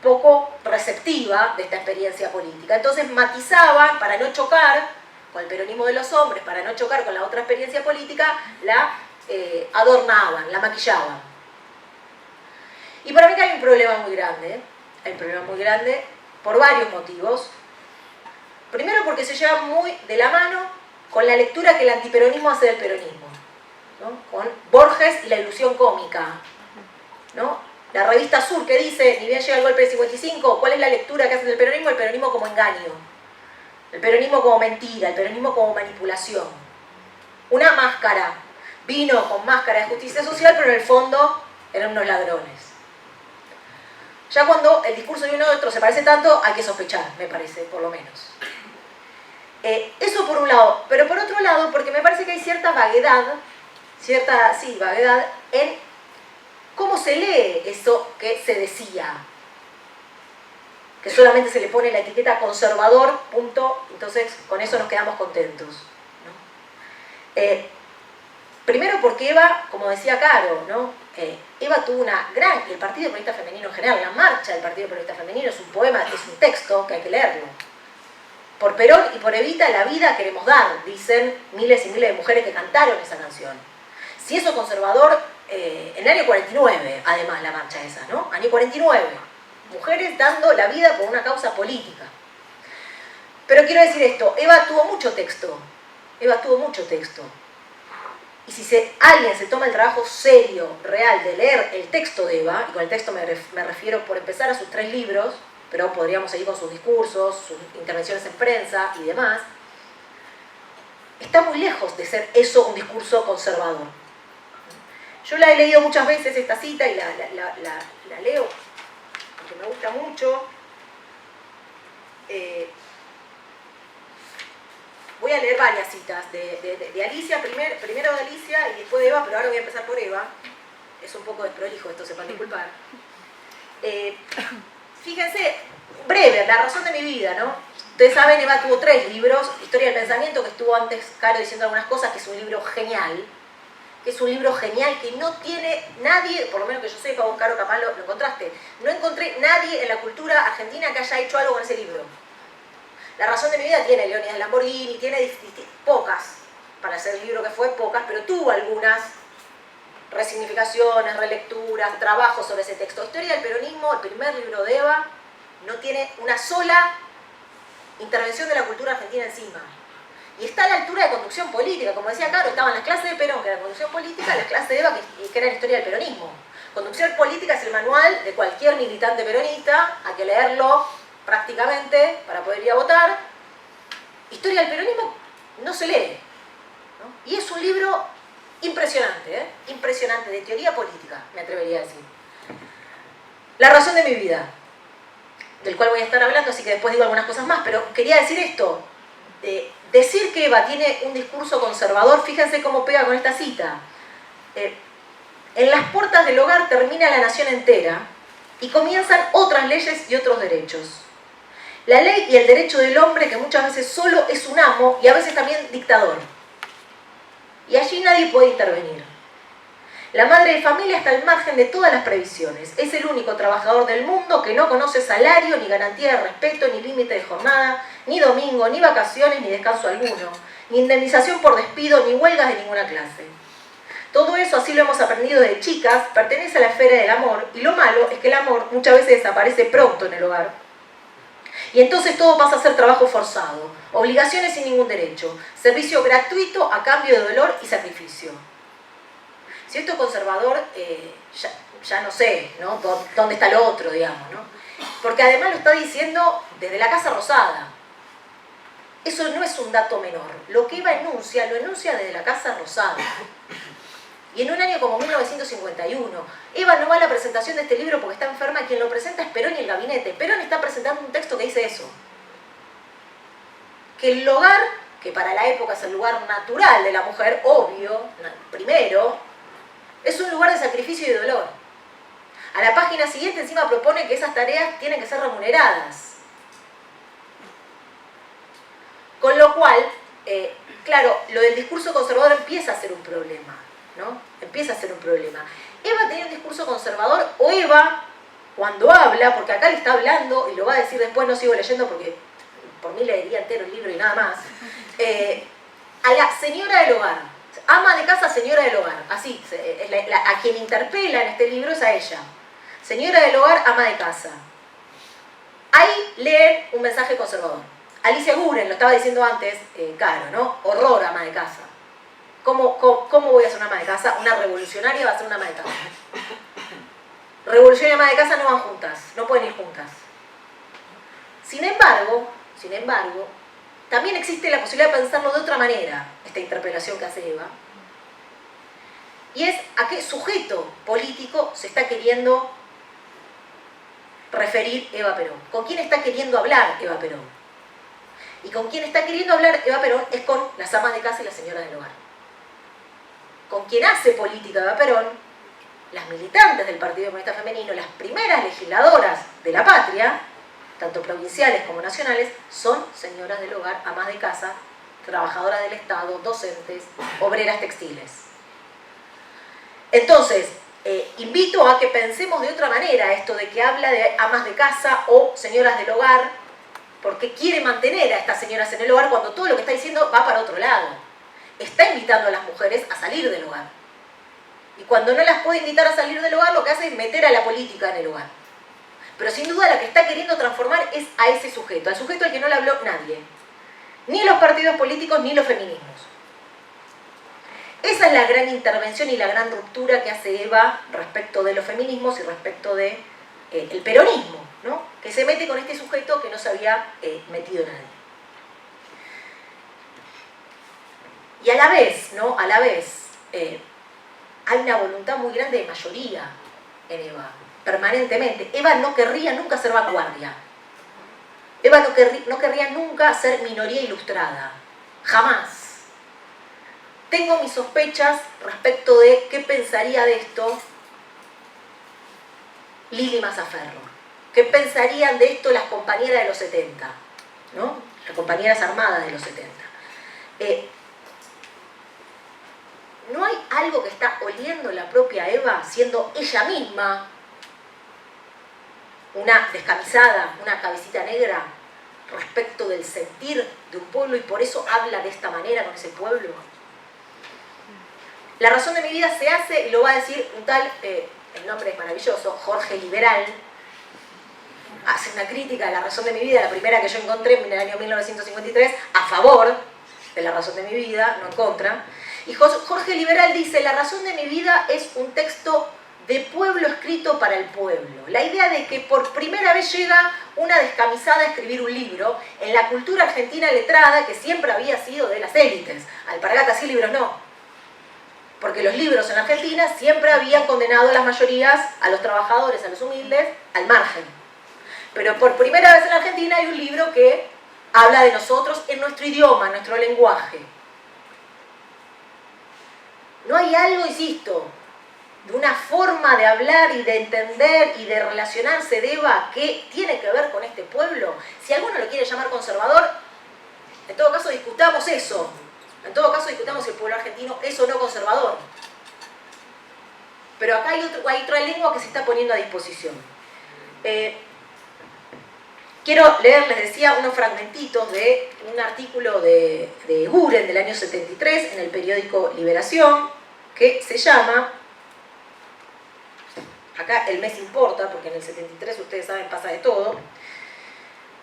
poco receptiva de esta experiencia política. Entonces matizaban, para no chocar con el peronismo de los hombres, para no chocar con la otra experiencia política, la adornaban, la maquillaban. Y para mí que hay un problema muy grande, hay un problema muy grande por varios motivos. Primero porque se lleva muy de la mano con la lectura que el antiperonismo hace del peronismo, ¿no? Con Borges y la ilusión cómica, ¿no? La revista Sur que dice, ni bien llega el golpe del 55, ¿cuál es la lectura que hacen del peronismo? El peronismo como engaño, el peronismo como mentira, el peronismo como manipulación. Una máscara, vino con máscara de justicia social, pero en el fondo eran unos ladrones. Ya cuando el discurso de uno de otro se parece tanto, hay que sospechar, me parece, por lo menos. Eso por un lado, pero por otro lado, porque me parece que hay cierta vaguedad, vaguedad en cómo se lee eso que se decía. Que solamente se le pone la etiqueta conservador, punto, entonces con eso nos quedamos contentos, ¿no? Primero porque Eva, como decía Caro, ¿no? Eva tuvo una gran, y el Partido Peronista Femenino en general, la marcha del Partido Peronista Femenino es un poema, es un texto que hay que leerlo. Por Perón y por Evita la vida queremos dar, dicen miles y miles de mujeres que cantaron esa canción. Si eso conservador, en el año 49, además la marcha esa, ¿no? Año 49, mujeres dando la vida por una causa política. Pero quiero decir esto, Eva tuvo mucho texto, y si alguien se toma el trabajo serio, real, de leer el texto de Eva, y con el texto me refiero por empezar a sus 3 libros, pero podríamos seguir con sus discursos, sus intervenciones en prensa y demás, está muy lejos de ser eso un discurso conservador. Yo la he leído muchas veces esta cita y la leo porque me gusta mucho. Voy a leer varias citas de Alicia, primero de Alicia y después de Eva, pero ahora voy a empezar por Eva. Es un poco desprolijo esto, sepan disculpar. Fíjense, breve, la razón de mi vida, ¿no? Ustedes saben, Eva tuvo 3 libros, Historia del Pensamiento, que estuvo antes Caro diciendo algunas cosas, que es un libro genial, que no tiene nadie, por lo menos que yo sepa, vos Caro capaz lo encontraste, no encontré nadie en la cultura argentina que haya hecho algo con ese libro. La razón de mi vida tiene Leónidas Lamborghini, tiene pocas, para ser el libro que fue, pocas, pero tuvo algunas resignificaciones, relecturas, trabajos sobre ese texto. Historia del Peronismo, el primer libro de Eva, no tiene una sola intervención de la cultura argentina encima. Y está a la altura de conducción política, como decía Caro, estaban las clases de Perón, que era conducción política, las clases de Eva, que era la historia del peronismo. Conducción política es el manual de cualquier militante peronista, hay que leerlo prácticamente para poder ir a votar. Historia del peronismo no se lee, ¿no? Y es un libro impresionante, impresionante, de teoría política, me atrevería a decir. La razón de mi vida, del cual voy a estar hablando, así que después digo algunas cosas más, pero quería decir esto. Decir que Eva tiene un discurso conservador, fíjense cómo pega con esta cita. En las puertas del hogar termina la nación entera y comienzan otras leyes y otros derechos. La ley y el derecho del hombre, que muchas veces solo es un amo y a veces también dictador. Y allí nadie puede intervenir. La madre de familia está al margen de todas las previsiones. Es el único trabajador del mundo que no conoce salario, ni garantía de respeto, ni límite de jornada, ni domingo, ni vacaciones, ni descanso alguno, ni indemnización por despido, ni huelgas de ninguna clase. Todo eso, así lo hemos aprendido de chicas, pertenece a la esfera del amor, y lo malo es que el amor muchas veces desaparece pronto en el hogar. Y entonces todo pasa a ser trabajo forzado, obligaciones sin ningún derecho, servicio gratuito a cambio de dolor y sacrificio. Si esto es conservador, ya no sé, ¿no? ¿Dónde está lo otro, digamos, ¿no? Porque además lo está diciendo desde la Casa Rosada. Eso no es un dato menor. Lo que Eva enuncia, lo enuncia desde la Casa Rosada. Y en un año como 1951, Eva no va a la presentación de este libro porque está enferma, y quien lo presenta es Perón y el gabinete. Perón está presentando un texto que dice eso. Que el hogar, que para la época es el lugar natural de la mujer, obvio, primero, es un lugar de sacrificio y de dolor. A la página siguiente encima propone que esas tareas tienen que ser remuneradas. Con lo cual, claro, lo del discurso conservador empieza a ser un problema, ¿no? Empieza a ser un problema. Eva tenía un discurso conservador, o Eva, cuando habla, porque acá le está hablando, y lo va a decir después, no sigo leyendo porque por mí leería entero el libro y nada más, a la señora del hogar, ama de casa, señora del hogar, así, a quien interpela en este libro es a ella. Señora del hogar, ama de casa. Ahí lee un mensaje conservador. Alicia Guren, lo estaba diciendo antes, Caro, ¿no? Horror, ama de casa. ¿Cómo voy a ser una ama de casa? Una revolucionaria va a ser una ama de casa. Revolución y ama de casa no van juntas, no pueden ir juntas. Sin embargo, también existe la posibilidad de pensarlo de otra manera, esta interpelación que hace Eva, y es a qué sujeto político se está queriendo referir Eva Perón. ¿Con quién está queriendo hablar Eva Perón? Y con quien está queriendo hablar Eva Perón es con las amas de casa y las señoras del hogar. Con quien hace política Eva Perón, las militantes del Partido Comunista Femenino, las primeras legisladoras de la patria, tanto provinciales como nacionales, son señoras del hogar, amas de casa, trabajadoras del Estado, docentes, obreras textiles. Entonces, invito a que pensemos de otra manera esto de que habla de amas de casa o señoras del hogar, porque quiere mantener a estas señoras en el hogar cuando todo lo que está diciendo va para otro lado. Está invitando a las mujeres a salir del hogar. Y cuando no las puede invitar a salir del hogar, lo que hace es meter a la política en el hogar. Pero sin duda la que está queriendo transformar es a ese sujeto, al sujeto al que no le habló nadie. Ni los partidos políticos ni los feminismos. Esa es la gran intervención y la gran ruptura que hace Eva respecto de los feminismos y respecto de el peronismo, ¿no? Que se mete con este sujeto que no se había metido nadie. Y a la vez, ¿no? A la vez, hay una voluntad muy grande de mayoría en Eva, permanentemente. Eva no querría nunca ser vanguardia. Eva no querría nunca ser minoría ilustrada. Jamás. Tengo mis sospechas respecto de qué pensaría de esto Lili Mazzaferro. ¿Qué pensarían de esto las compañeras de los 70? ¿No? Las compañeras armadas de los 70. ¿No hay algo que está oliendo la propia Eva, siendo ella misma una descamisada, una cabecita negra, respecto del sentir de un pueblo y por eso habla de esta manera con ese pueblo? La razón de mi vida se hace, y lo va a decir un tal, el nombre es maravilloso, Jorge Liberal, hace una crítica a La razón de mi vida, la primera que yo encontré en el año 1953, a favor de La razón de mi vida, no en contra. Y Jorge Liberal dice, La razón de mi vida es un texto de pueblo escrito para el pueblo. La idea de que por primera vez llega una descamisada a escribir un libro en la cultura argentina letrada que siempre había sido de las élites. Alpargatas sí, libros no. Porque los libros en Argentina siempre habían condenado a las mayorías, a los trabajadores, a los humildes, al margen. Pero por primera vez en Argentina hay un libro que habla de nosotros en nuestro idioma, en nuestro lenguaje. No hay algo, insisto, de una forma de hablar y de entender y de relacionarse de Eva que tiene que ver con este pueblo. Si alguno lo quiere llamar conservador, en todo caso discutamos eso. En todo caso discutamos si el pueblo argentino es o no conservador. Pero acá hay otra lengua que se está poniendo a disposición. Quiero leer, les decía, unos fragmentitos de un artículo de Guren del año 73 en el periódico Liberación, que se llama, acá el mes importa, porque en el 73 ustedes saben pasa de todo,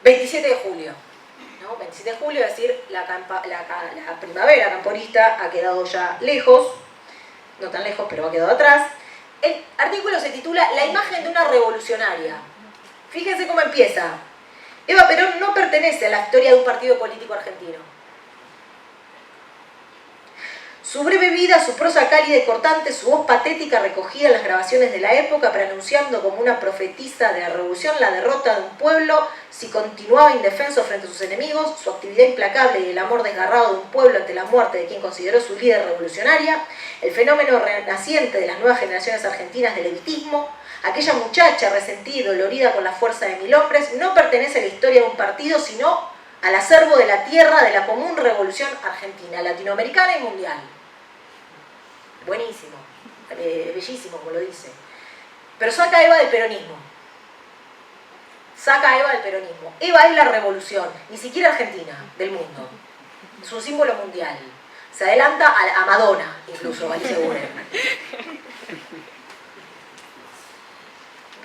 27 de julio. ¿No? 27 de julio, es decir, la primavera camporista ha quedado ya lejos, no tan lejos, pero ha quedado atrás. El artículo se titula La imagen de una revolucionaria. Fíjense cómo empieza. Eva Perón no pertenece a la historia de un partido político argentino. Su breve vida, su prosa cálida y cortante, su voz patética recogida en las grabaciones de la época, pronunciando como una profetisa de la revolución la derrota de un pueblo si continuaba indefenso frente a sus enemigos, su actividad implacable y el amor desgarrado de un pueblo ante la muerte de quien consideró su líder revolucionaria, el fenómeno renaciente de las nuevas generaciones argentinas del levitismo, aquella muchacha resentida y dolorida con la fuerza de 1000 hombres, no pertenece a la historia de un partido, sino al acervo de la tierra de la común revolución argentina, latinoamericana y mundial. Buenísimo, bellísimo como lo dice. Pero saca a Eva del peronismo. Saca a Eva del peronismo. Eva es la revolución, ni siquiera argentina, del mundo. Es un símbolo mundial. Se adelanta a Madonna, incluso, Alicia Guren.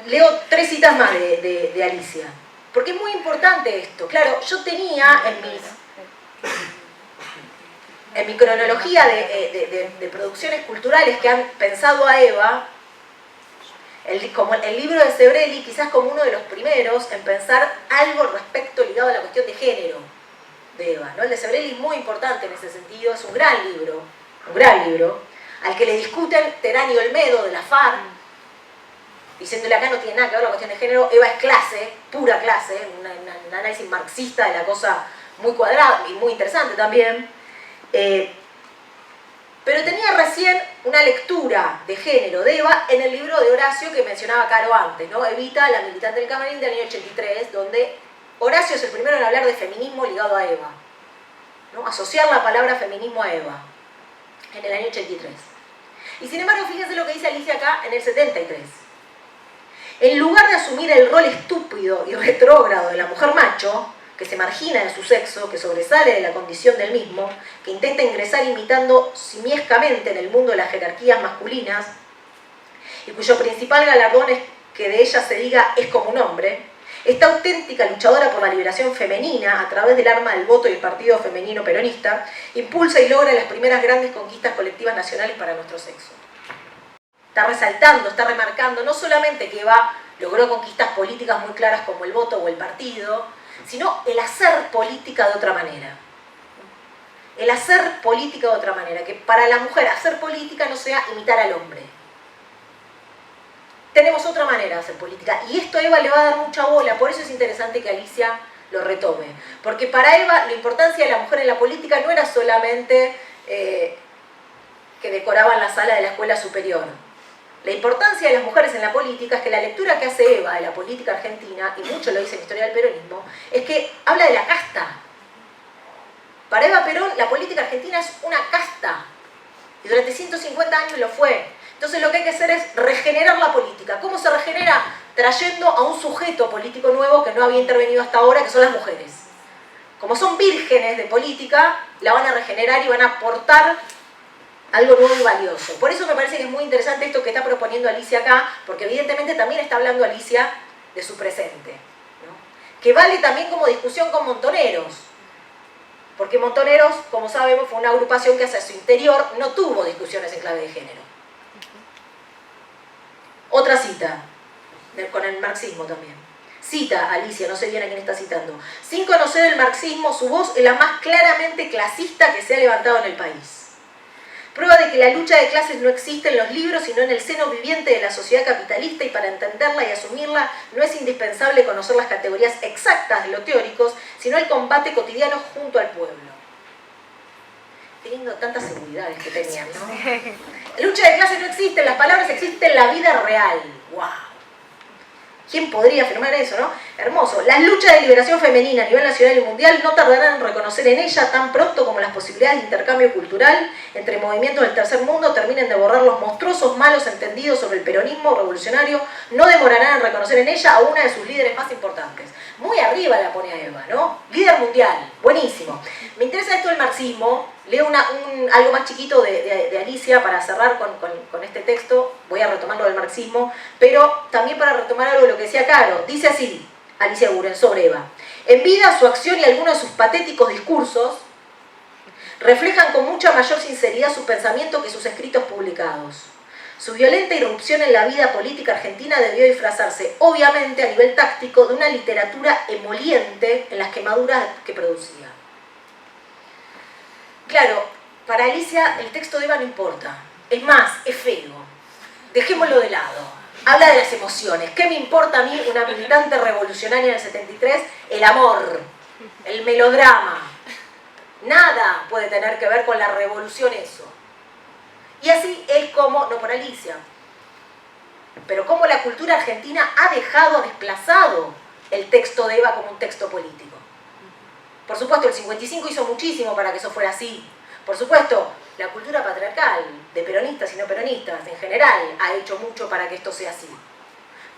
Leo 3 citas más de Alicia, porque es muy importante esto. Claro, yo tenía en mi cronología de producciones culturales que han pensado a Eva, como el libro de Sebrelli, quizás como uno de los primeros en pensar algo respecto ligado a la cuestión de género de Eva, ¿no? El de Sebrelli es muy importante en ese sentido, es un gran libro, al que le discuten Terán y Olmedo de la FARC, diciéndole acá no tiene nada que ver la cuestión de género, Eva es clase, pura clase, un análisis marxista de la cosa muy cuadrada y muy interesante también. Pero tenía recién una lectura de género de Eva en el libro de Horacio que mencionaba Caro antes, ¿no? Evita, la militante del Camarín del año 83, donde Horacio es el primero en hablar de feminismo ligado a Eva, ¿no? Asociar la palabra feminismo a Eva, en el año 83. Y sin embargo, fíjense lo que dice Alicia acá en el 73. En lugar de asumir el rol estúpido y retrógrado de la mujer macho, que se margina de su sexo, que sobresale de la condición del mismo, que intenta ingresar imitando simiescamente en el mundo de las jerarquías masculinas, y cuyo principal galardón es que de ella se diga es como un hombre, esta auténtica luchadora por la liberación femenina a través del arma del voto y el partido femenino peronista, impulsa y logra las primeras grandes conquistas colectivas nacionales para nuestro sexo. Está resaltando, está remarcando no solamente que Eva logró conquistas políticas muy claras como el voto o el partido, sino el hacer política de otra manera. El hacer política de otra manera, que para la mujer hacer política no sea imitar al hombre. Tenemos otra manera de hacer política, y esto a Eva le va a dar mucha bola, por eso es interesante que Alicia lo retome. Porque para Eva la importancia de la mujer en la política no era solamente que decoraban la sala de la escuela superior. La importancia de las mujeres en la política es que la lectura que hace Eva de la política argentina, y mucho lo dice en Historia del Peronismo, es que habla de la casta. Para Eva Perón, la política argentina es una casta, y durante 150 años lo fue. Entonces lo que hay que hacer es regenerar la política. ¿Cómo se regenera? Trayendo a un sujeto político nuevo que no había intervenido hasta ahora, que son las mujeres. Como son vírgenes de política, la van a regenerar y van a aportar algo nuevo y valioso. Por eso me parece que es muy interesante esto que está proponiendo Alicia acá, porque evidentemente también está hablando Alicia de su presente, ¿no? Que vale también como discusión con Montoneros, porque Montoneros, como sabemos, fue una agrupación que hacia su interior no tuvo discusiones en clave de género. Otra cita, con el marxismo también. Cita Alicia, no sé bien a quién está citando. Sin conocer el marxismo, su voz es la más claramente clasista que se ha levantado en el país. Prueba de que la lucha de clases no existe en los libros, sino en el seno viviente de la sociedad capitalista, y para entenderla y asumirla no es indispensable conocer las categorías exactas de los teóricos, sino el combate cotidiano junto al pueblo. Teniendo tantas seguridades que tenían, ¿no? La lucha de clases no existe, las palabras existen en la vida real. ¡Wow! ¿Quién podría afirmar eso, no? Hermoso. Las luchas de liberación femenina a nivel nacional y mundial no tardarán en reconocer en ella tan pronto como las posibilidades de intercambio cultural entre movimientos del tercer mundo terminen de borrar los monstruosos malos entendidos sobre el peronismo revolucionario, no demorarán en reconocer en ella a una de sus líderes más importantes. Muy arriba la pone a Eva, ¿no? Líder mundial, buenísimo. Me interesa esto del marxismo. Leo algo más chiquito de Alicia para cerrar con este texto. Voy a retomar lo del marxismo, pero también para retomar algo de lo que decía Caro. Dice así Alicia Guren sobre Eva: en vida, su acción y algunos de sus patéticos discursos reflejan con mucha mayor sinceridad su pensamiento que sus escritos publicados. Su violenta irrupción en la vida política argentina debió disfrazarse, obviamente, a nivel táctico, de una literatura emoliente en las quemaduras que producía. Claro, para Alicia el texto de Eva no importa. Es más, es feo. Dejémoslo de lado. Habla de las emociones. ¿Qué me importa a mí, una militante revolucionaria en el 73? El amor, el melodrama. Nada puede tener que ver con la revolución eso. Y así es como, no por Alicia, pero como la cultura argentina ha desplazado el texto de Eva como un texto político. Por supuesto, el 55 hizo muchísimo para que eso fuera así. Por supuesto, la cultura patriarcal, de peronistas y no peronistas, en general, ha hecho mucho para que esto sea así.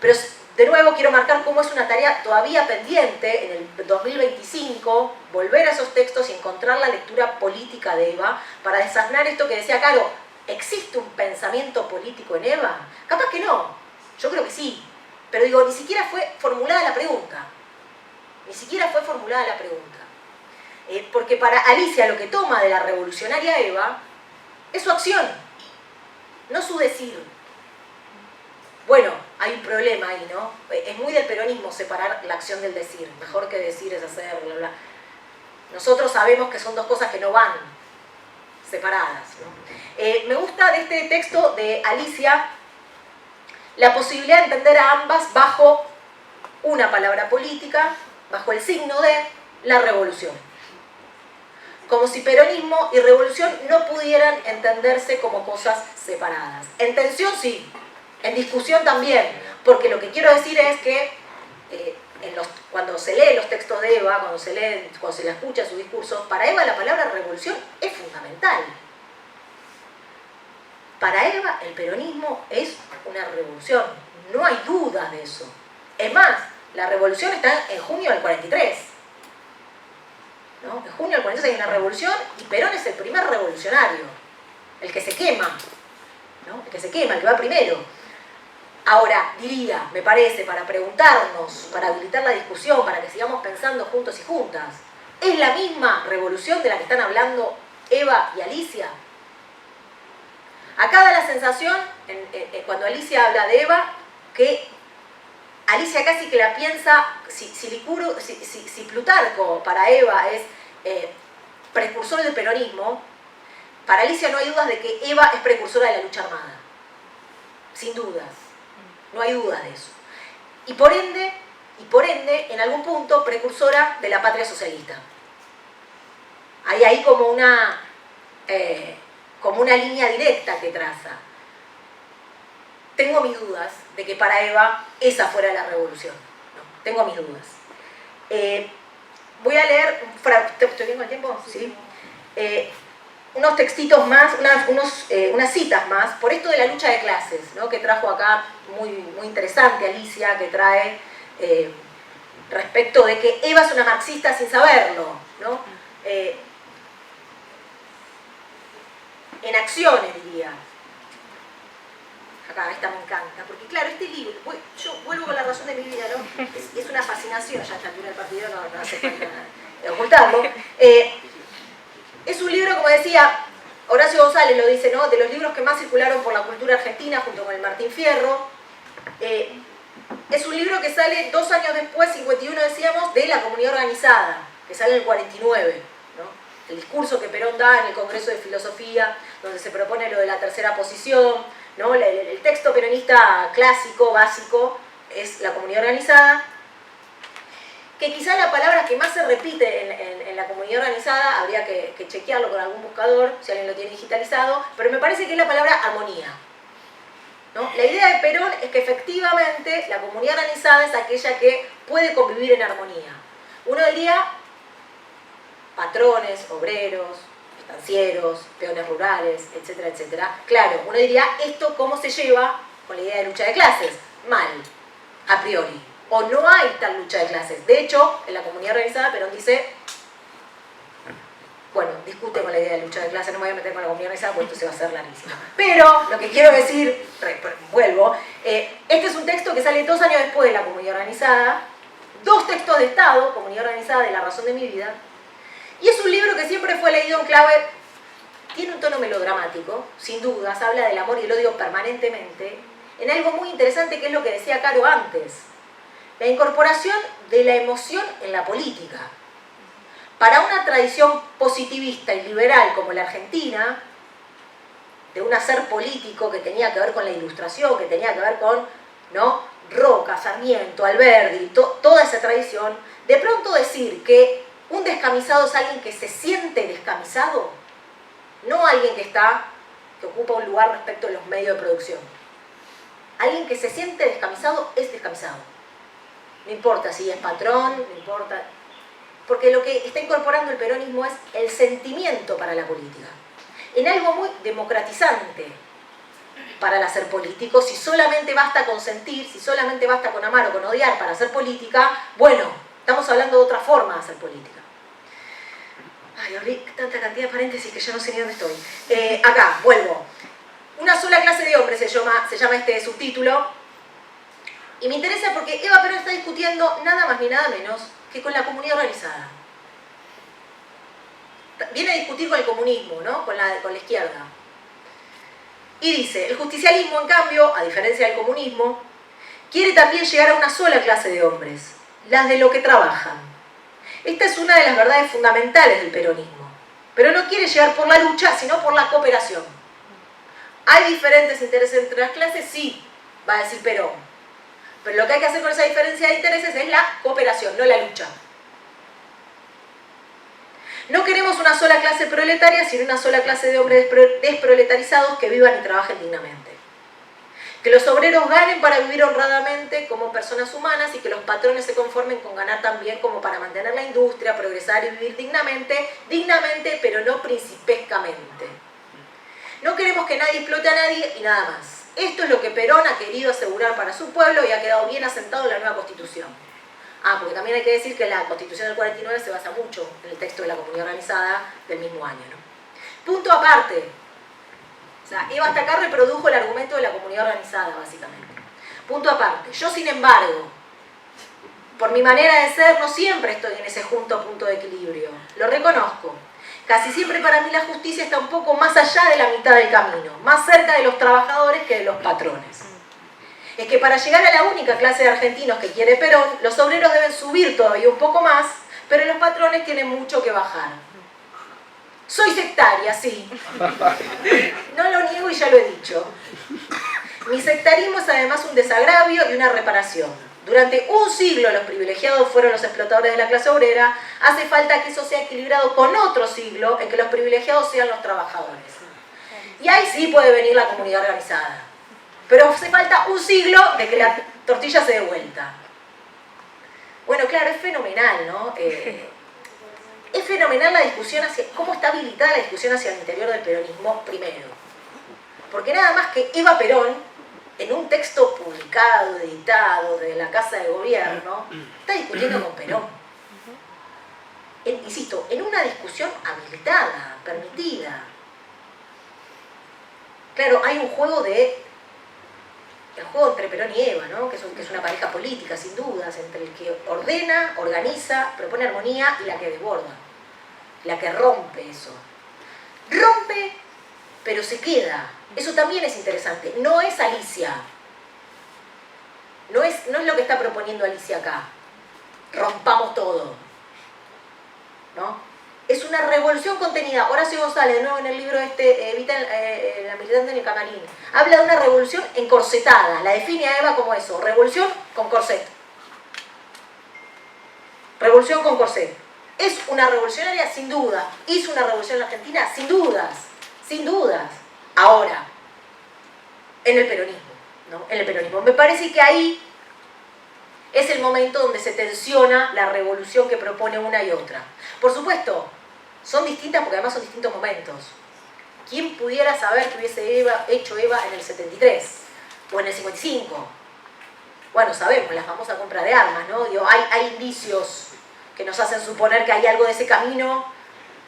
Pero, de nuevo, quiero marcar cómo es una tarea todavía pendiente, en el 2025, volver a esos textos y encontrar la lectura política de Eva para desasnar esto que decía Caro. ¿Existe un pensamiento político en Eva? Capaz que no, yo creo que sí. Pero digo, ni siquiera fue formulada la pregunta. Ni siquiera fue formulada la pregunta. Porque para Alicia lo que toma de la revolucionaria Eva es su acción, no su decir. Bueno, hay un problema ahí, ¿no? Es muy del peronismo separar la acción del decir. Mejor que decir es hacer, bla, bla. Nosotros sabemos que son dos cosas que no van separadas, ¿no? Me gusta de este texto de Alicia la posibilidad de entender a ambas bajo una palabra política, bajo el signo de la revolución. Como si peronismo y revolución no pudieran entenderse como cosas separadas. En tensión sí, en discusión también, porque lo que quiero decir es que cuando se lee los textos de Eva, cuando se la escucha su discurso, para Eva la palabra revolución es fundamental. Para Eva el peronismo es una revolución, no hay duda de eso. Es más, la revolución está en junio del 43. ¿No? En junio del 43 hay una revolución y Perón es el primer revolucionario, el que se quema, ¿no? El que se quema, el que va primero. Ahora, diría, me parece, para preguntarnos, para habilitar la discusión, para que sigamos pensando juntos y juntas, ¿es la misma revolución de la que están hablando Eva y Alicia? Acá da la sensación, cuando Alicia habla de Eva, que Alicia casi que la piensa, si Plutarco para Eva es precursor del peronismo, para Alicia no hay dudas de que Eva es precursora de la lucha armada. Sin dudas. No hay dudas de eso. Y por ende, en algún punto, precursora de la patria socialista. Hay ahí como una línea directa que traza. Tengo mis dudas de que para Eva esa fuera la revolución. ¿No? Tengo mis dudas. Voy a leer, ¿estoy bien con el tiempo? Sí. Unos textitos más, unas citas más, por esto de la lucha de clases, ¿no? Que trajo acá muy, muy interesante Alicia, que trae respecto de que Eva es una marxista sin saberlo, ¿no? En acciones, diría. Acá, esta me encanta, porque claro, este libro, yo vuelvo con la razón de mi vida, ¿no? Es una fascinación, ya a esta altura del partido no hace falta ocultarlo. Es un libro, como decía, Horacio González lo dice, ¿no? De los libros que más circularon por la cultura argentina, junto con el Martín Fierro. Es un libro que sale 2 años después, 51 decíamos, de La Comunidad Organizada, que sale en el 49, ¿no? El discurso que Perón da en el Congreso de Filosofía, donde se propone lo de la tercera posición, ¿no? El texto peronista clásico, básico, es La Comunidad Organizada, que quizá la palabra que más se repite en la comunidad organizada, habría que chequearlo con algún buscador, si alguien lo tiene digitalizado, pero me parece que es la palabra armonía, ¿no? La idea de Perón es que efectivamente la comunidad organizada es aquella que puede convivir en armonía. Uno diría patrones, obreros, estancieros, peones rurales, etcétera, etcétera. Claro, uno diría, ¿esto cómo se lleva con la idea de lucha de clases? Mal, a priori. O no hay tal lucha de clases. De hecho, en la comunidad organizada, Perón dice, bueno, discute con la idea de lucha de clases, no me voy a meter con la comunidad organizada porque esto se va a hacer larguísimo. Pero, lo que quiero decir, vuelvo, este es un texto que sale 2 años después de la comunidad organizada, 2 textos de Estado, comunidad organizada de La Razón de mi Vida, y es un libro que siempre fue leído en clave tiene un tono melodramático, sin dudas, habla del amor y el odio permanentemente, en algo muy interesante que es lo que decía Caro antes, la incorporación de la emoción en la política. Para una tradición positivista y liberal como la Argentina, de un hacer político que tenía que ver con la Ilustración, que tenía que ver con, ¿no?, Roca, Sarmiento, Alberdi, toda esa tradición, de pronto decir que un descamisado es alguien que se siente descamisado, no alguien que ocupa un lugar respecto a los medios de producción. Alguien que se siente descamisado es descamisado. No importa si es patrón, no importa. Porque lo que está incorporando el peronismo es el sentimiento para la política. En algo muy democratizante para el hacer político. Si solamente basta con sentir, si solamente basta con amar o con odiar para hacer política, bueno, estamos hablando de otra forma de hacer política. Ay, abrí tanta cantidad de paréntesis que ya no sé ni dónde estoy. Acá, vuelvo. Una sola clase de hombres se llama este subtítulo. Y me interesa porque Eva Perón está discutiendo nada más ni nada menos que con la comunidad organizada. Viene a discutir con el comunismo, ¿no? Con la izquierda. Y dice, el justicialismo, en cambio, a diferencia del comunismo, quiere también llegar a una sola clase de hombres, las de los que trabajan. Esta es una de las verdades fundamentales del peronismo. Pero no quiere llegar por la lucha, sino por la cooperación. ¿Hay diferentes intereses entre las clases? Sí, va a decir Perón. Pero lo que hay que hacer con esa diferencia de intereses es la cooperación, no la lucha. No queremos una sola clase proletaria, sino una sola clase de hombres desproletarizados que vivan y trabajen dignamente. Que los obreros ganen para vivir honradamente como personas humanas y que los patrones se conformen con ganar también como para mantener la industria, progresar y vivir dignamente, pero no principescamente. No queremos que nadie explote a nadie y nada más. Esto es lo que Perón ha querido asegurar para su pueblo y ha quedado bien asentado en la nueva Constitución. Porque también hay que decir que la Constitución del 49 se basa mucho en el texto de la comunidad organizada del mismo año, ¿no? Punto aparte. O sea, Eva hasta acá reprodujo el argumento de la comunidad organizada, básicamente. Punto aparte. Yo, sin embargo, por mi manera de ser, no siempre estoy en ese punto de equilibrio. Lo reconozco. Casi siempre para mí la justicia está un poco más allá de la mitad del camino, más cerca de los trabajadores que de los patrones. Es que para llegar a la única clase de argentinos que quiere Perón, los obreros deben subir todavía un poco más, pero los patrones tienen mucho que bajar. Soy sectaria, sí. No lo niego y ya lo he dicho. Mi sectarismo es además un desagravio y una reparación. Durante un siglo los privilegiados fueron los explotadores de la clase obrera. Hace falta que eso sea equilibrado con otro siglo en que los privilegiados sean los trabajadores. Y ahí sí puede venir la comunidad organizada. Pero hace falta un siglo de que la tortilla se dé vuelta. Bueno, claro, es fenomenal, ¿no? Es fenomenal la discusión hacia... ¿Cómo está habilitada la discusión hacia el interior del peronismo? Primero. Porque nada más que Eva Perón, en un texto publicado, editado, de la Casa de Gobierno, está discutiendo con Perón. Insisto, en una discusión habilitada, permitida. Claro, hay un juego el juego entre Perón y Eva, ¿no? que es una pareja política, sin dudas, entre el que ordena, organiza, propone armonía y la que desborda, la que rompe eso. Rompe, pero se queda. Eso también es interesante. No es Alicia. No es lo que está proponiendo Alicia acá. Rompamos todo. ¿No? Es una revolución contenida. Horacio González, de nuevo en el libro Evita la militante en el camarín, habla de una revolución encorsetada. La define a Eva como eso, revolución con corset. Revolución con corset. ¿Es una revolucionaria? Sin duda. ¿Hizo una revolución en la Argentina? Sin dudas. Sin dudas. Ahora, en el peronismo, ¿no? En el peronismo. Me parece que ahí es el momento donde se tensiona la revolución que propone una y otra. Por supuesto, son distintas porque además son distintos momentos. ¿Quién pudiera saber qué hubiese hecho Eva en el 73 o en el 55? Bueno, sabemos, la famosa compra de armas, ¿no? Digo, hay indicios que nos hacen suponer que hay algo de ese camino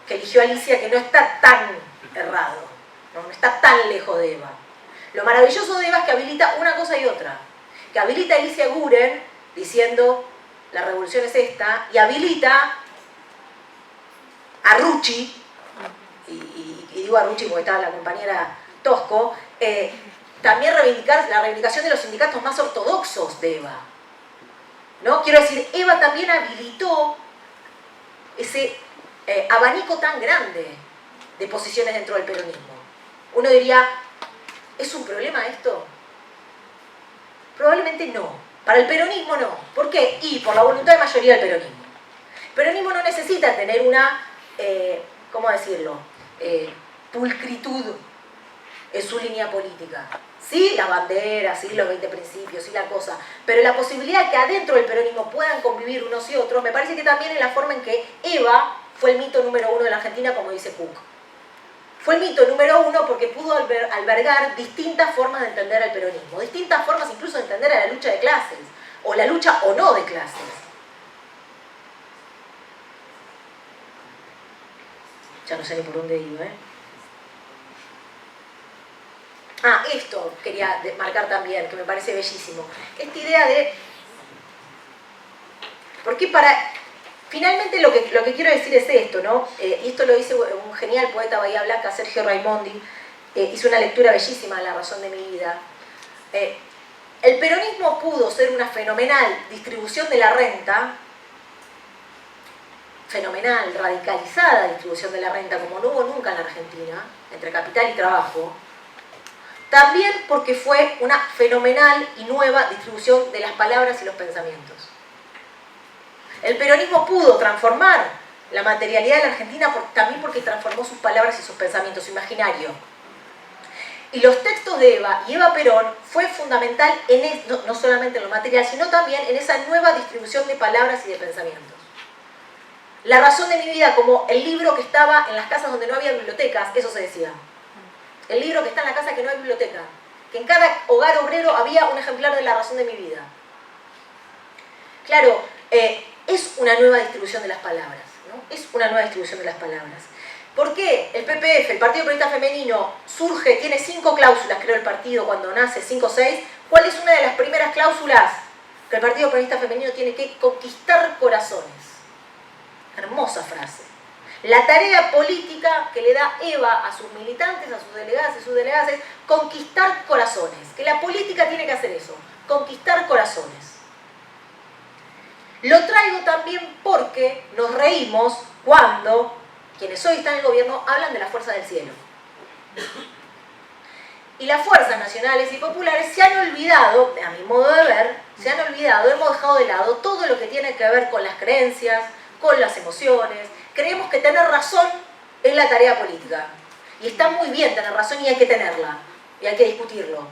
que eligió Alicia que no está tan errado, no está tan lejos de Eva. Lo maravilloso de Eva es que habilita una cosa y otra. Que habilita a Alicia Guren diciendo la revolución es esta, y habilita a Rucci y digo a Rucci porque estaba la compañera Tosco, también reivindicar la reivindicación de los sindicatos más ortodoxos de Eva. ¿No? Quiero decir, Eva también habilitó ese abanico tan grande de posiciones dentro del peronismo. Uno diría, ¿es un problema esto? Probablemente no. Para el peronismo no. ¿Por qué? Y por la voluntad de mayoría del peronismo. El peronismo no necesita tener una, ¿cómo decirlo?, pulcritud en su línea política. Sí, las banderas, sí, los 20 principios, sí, la cosa. Pero la posibilidad de que adentro del peronismo puedan convivir unos y otros, me parece que también es la forma en que Eva fue el mito número 1 de la Argentina, como dice Cook. Fue el mito número 1 porque pudo albergar distintas formas de entender el peronismo, distintas formas incluso de entender a la lucha de clases, o la lucha o no de clases. Ya no sé ni por dónde iba, Ah, esto quería marcar también, que me parece bellísimo. Esta idea de... Porque finalmente lo que quiero decir es esto, ¿no? Y esto lo dice un genial poeta Bahía Blanca, Sergio Raimondi, hizo una lectura bellísima de La razón de mi vida. El peronismo pudo ser una fenomenal distribución de la renta, fenomenal, radicalizada distribución de la renta, como no hubo nunca en la Argentina, entre capital y trabajo, también porque fue una fenomenal y nueva distribución de las palabras y los pensamientos. El peronismo pudo transformar la materialidad de la Argentina también porque transformó sus palabras y sus pensamientos, su imaginario. Y los textos de Eva y Eva Perón fue fundamental no solamente en lo material, sino también en esa nueva distribución de palabras y de pensamientos. La razón de mi vida, como el libro que estaba en las casas donde no había bibliotecas, eso se decía. El libro que está en la casa que no hay biblioteca. Que en cada hogar obrero había un ejemplar de La razón de mi vida. Claro, es una nueva distribución de las palabras, ¿no? Es una nueva distribución de las palabras. ¿Por qué el PPF, el Partido Peronista Femenino, surge, tiene 5 cláusulas, creo, el partido cuando nace, 5 o 6? ¿Cuál es una de las primeras cláusulas? Que el Partido Peronista Femenino tiene que conquistar corazones. Hermosa frase. La tarea política que le da Eva a sus militantes, a sus delegadas y sus delegadas es conquistar corazones. Que la política tiene que hacer eso, conquistar corazones. Lo traigo también porque nos reímos cuando quienes hoy están en el gobierno hablan de la fuerza del cielo. Y las fuerzas nacionales y populares se han olvidado, a mi modo de ver, hemos dejado de lado todo lo que tiene que ver con las creencias, con las emociones. Creemos que tener razón es la tarea política. Y está muy bien tener razón y hay que tenerla. Y hay que discutirlo.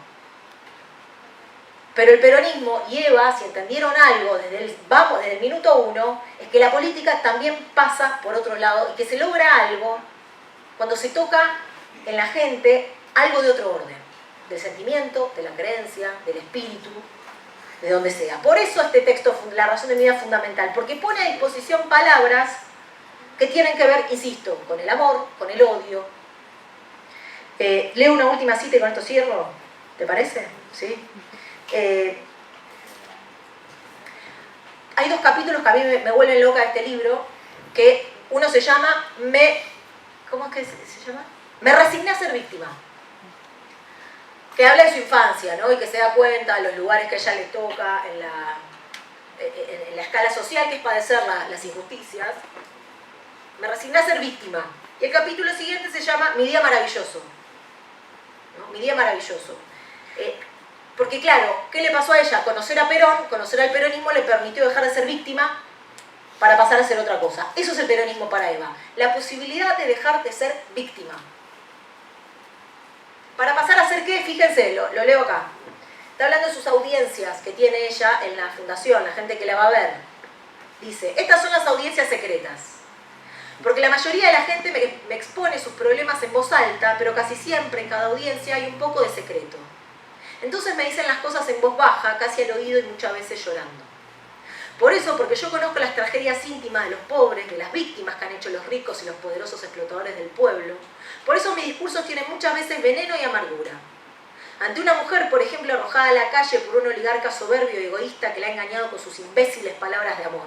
Pero el peronismo y Eva, si entendieron algo desde el minuto 1, es que la política también pasa por otro lado y que se logra algo cuando se toca en la gente algo de otro orden. Del sentimiento, de la creencia, del espíritu, de donde sea. Por eso este texto, La razón de mi vida, es fundamental. Porque pone a disposición palabras que tienen que ver, insisto, con el amor, con el odio. Leo una última cita y con esto cierro. ¿Te parece? ¿Sí? Hay 2 capítulos que a mí me vuelven loca de este libro, que uno se llama ¿cómo es que se llama? Me resigné a ser víctima. Que habla de su infancia, ¿no? Y que se da cuenta de los lugares que a ella le toca en la escala social, que es padecer las injusticias. Me resigné a ser víctima. Y el capítulo siguiente se llama Mi día maravilloso. ¿No? Mi día maravilloso. Porque claro, ¿qué le pasó a ella? Conocer a Perón, conocer al peronismo le permitió dejar de ser víctima para pasar a ser otra cosa. Eso es el peronismo para Eva. La posibilidad de dejar de ser víctima. ¿Para pasar a ser qué? Fíjense, lo leo acá. Está hablando de sus audiencias que tiene ella en la fundación, la gente que la va a ver. Dice, estas son las audiencias secretas. Porque la mayoría de la gente me expone sus problemas en voz alta, pero casi siempre en cada audiencia hay un poco de secreto. Entonces me dicen las cosas en voz baja, casi al oído y muchas veces llorando. Por eso, porque yo conozco las tragedias íntimas de los pobres, de las víctimas que han hecho los ricos y los poderosos explotadores del pueblo. Por eso mis discursos tienen muchas veces veneno y amargura. Ante una mujer, por ejemplo, arrojada a la calle por un oligarca soberbio y egoísta que la ha engañado con sus imbéciles palabras de amor.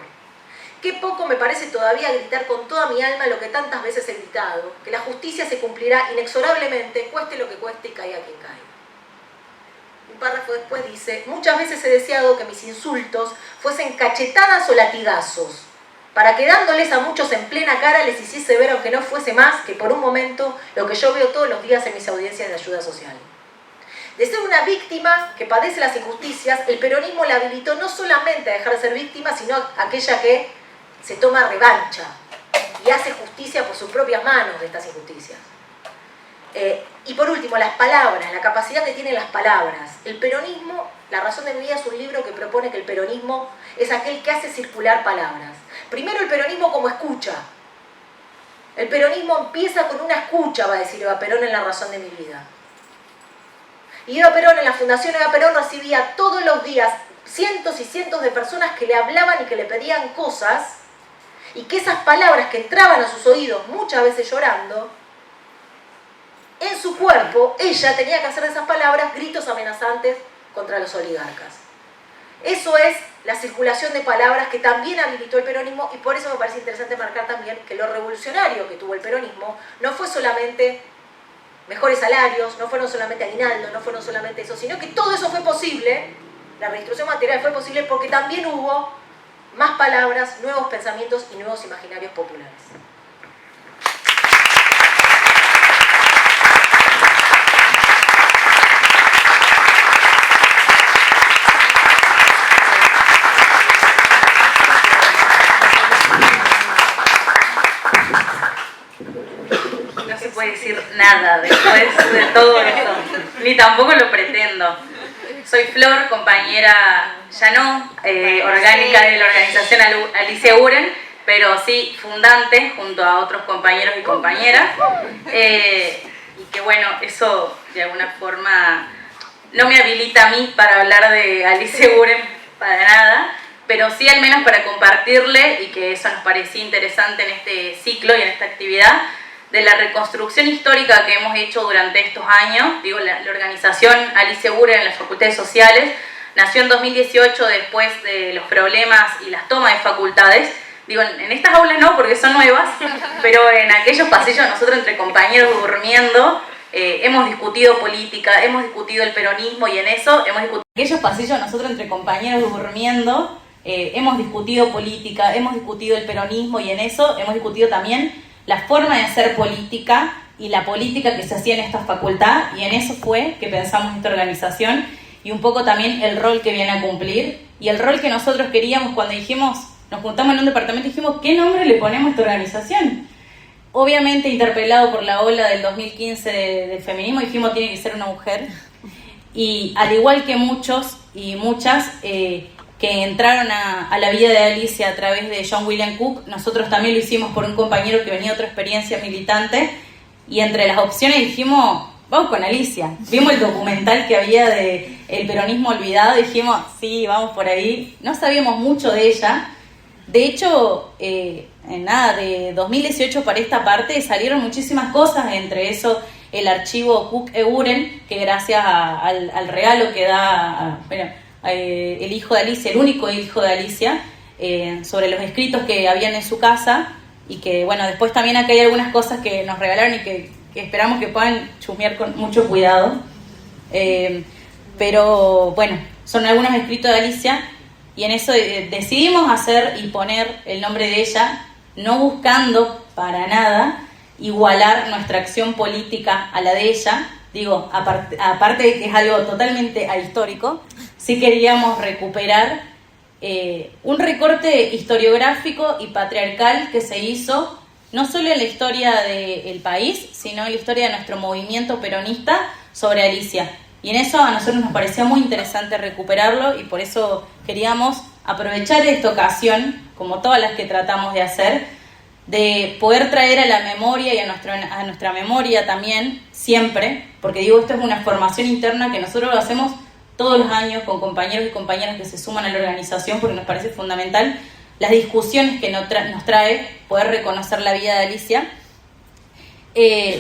qué poco me parece todavía gritar con toda mi alma lo que tantas veces he gritado, que la justicia se cumplirá inexorablemente, cueste lo que cueste y caiga quien caiga. Un párrafo después dice, muchas veces he deseado que mis insultos fuesen cachetadas o latigazos, para que dándoles a muchos en plena cara les hiciese ver, aunque no fuese más que por un momento, lo que yo veo todos los días en mis audiencias de ayuda social. De ser una víctima que padece las injusticias, el peronismo la habilitó no solamente a dejar de ser víctima, sino a aquella que se toma revancha y hace justicia por sus propias manos de estas injusticias. Y por último, las palabras, la capacidad que tienen las palabras. El peronismo, La razón de mi vida, es un libro que propone que el peronismo es aquel que hace circular palabras. Primero, el peronismo como escucha. El peronismo empieza con una escucha, va a decir Eva Perón en La razón de mi vida. Y Eva Perón, en la Fundación Eva Perón, recibía todos los días cientos y cientos de personas que le hablaban y que le pedían cosas, y que esas palabras que entraban a sus oídos, muchas veces llorando, en su cuerpo, ella tenía que hacer de esas palabras gritos amenazantes contra los oligarcas. Eso es la circulación de palabras que también habilitó el peronismo, y por eso me parece interesante marcar también que lo revolucionario que tuvo el peronismo no fue solamente mejores salarios, no fueron solamente aguinaldo, no fueron solamente eso, sino que todo eso fue posible, la redistribución material fue posible porque también hubo más palabras, nuevos pensamientos y nuevos imaginarios populares. No se puede decir nada después de todo esto, ni tampoco lo pretendo. Soy Flor, compañera ya no orgánica de la organización Alicia Eguren, pero sí fundante junto a otros compañeros y compañeras. Y que bueno, eso de alguna forma no me habilita a mí para hablar de Alicia Eguren para nada, pero sí al menos para compartirle, y que eso nos parecía interesante en este ciclo y en esta actividad, de la reconstrucción histórica que hemos hecho durante estos años. Digo, la organización Alicia Eguren en las facultades sociales nació en 2018 después de los problemas y las tomas de facultades. Digo, en estas aulas no, porque son nuevas, pero en aquellos pasillos nosotros entre compañeros durmiendo hemos discutido política, hemos discutido el peronismo, y en eso hemos discutido... En aquellos pasillos nosotros entre compañeros durmiendo hemos discutido política, hemos discutido el peronismo, y en eso hemos discutido también la forma de hacer política y la política que se hacía en esta facultad, y en eso fue que pensamos esta organización, y un poco también el rol que viene a cumplir, y el rol que nosotros queríamos cuando dijimos, nos juntamos en un departamento y dijimos, ¿qué nombre le ponemos a esta organización? Obviamente interpelado por la ola del 2015 del feminismo, dijimos, tiene que ser una mujer, y al igual que muchos y muchas que entraron a la vida de Alicia a través de John William Cook, nosotros también lo hicimos por un compañero que venía de otra experiencia militante, y entre las opciones dijimos, vamos con Alicia. Vimos el documental que había de El peronismo olvidado, dijimos, sí, vamos por ahí. No sabíamos mucho de ella. De hecho, de 2018 para esta parte salieron muchísimas cosas, entre eso el archivo Cook-Eguren, que gracias al regalo que da el hijo de Alicia, el único hijo de Alicia, sobre los escritos que habían en su casa, y que bueno, después también acá hay algunas cosas que nos regalaron y que esperamos que puedan chusmear con mucho cuidado, pero bueno, son algunos escritos de Alicia, y en eso decidimos hacer y poner el nombre de ella, no buscando para nada igualar nuestra acción política a la de ella. Digo, aparte de que es algo totalmente ahistórico, sí queríamos recuperar un recorte historiográfico y patriarcal que se hizo no solo en la historia del país, sino en la historia de nuestro movimiento peronista sobre Alicia. Y en eso a nosotros nos parecía muy interesante recuperarlo, y por eso queríamos aprovechar esta ocasión, como todas las que tratamos de hacer, de poder traer a la memoria y a nuestra memoria también, siempre, porque digo, esto es una formación interna que nosotros lo hacemos todos los años con compañeros y compañeras que se suman a la organización, porque nos parece fundamental las discusiones que nos trae poder reconocer la vida de Alicia. Y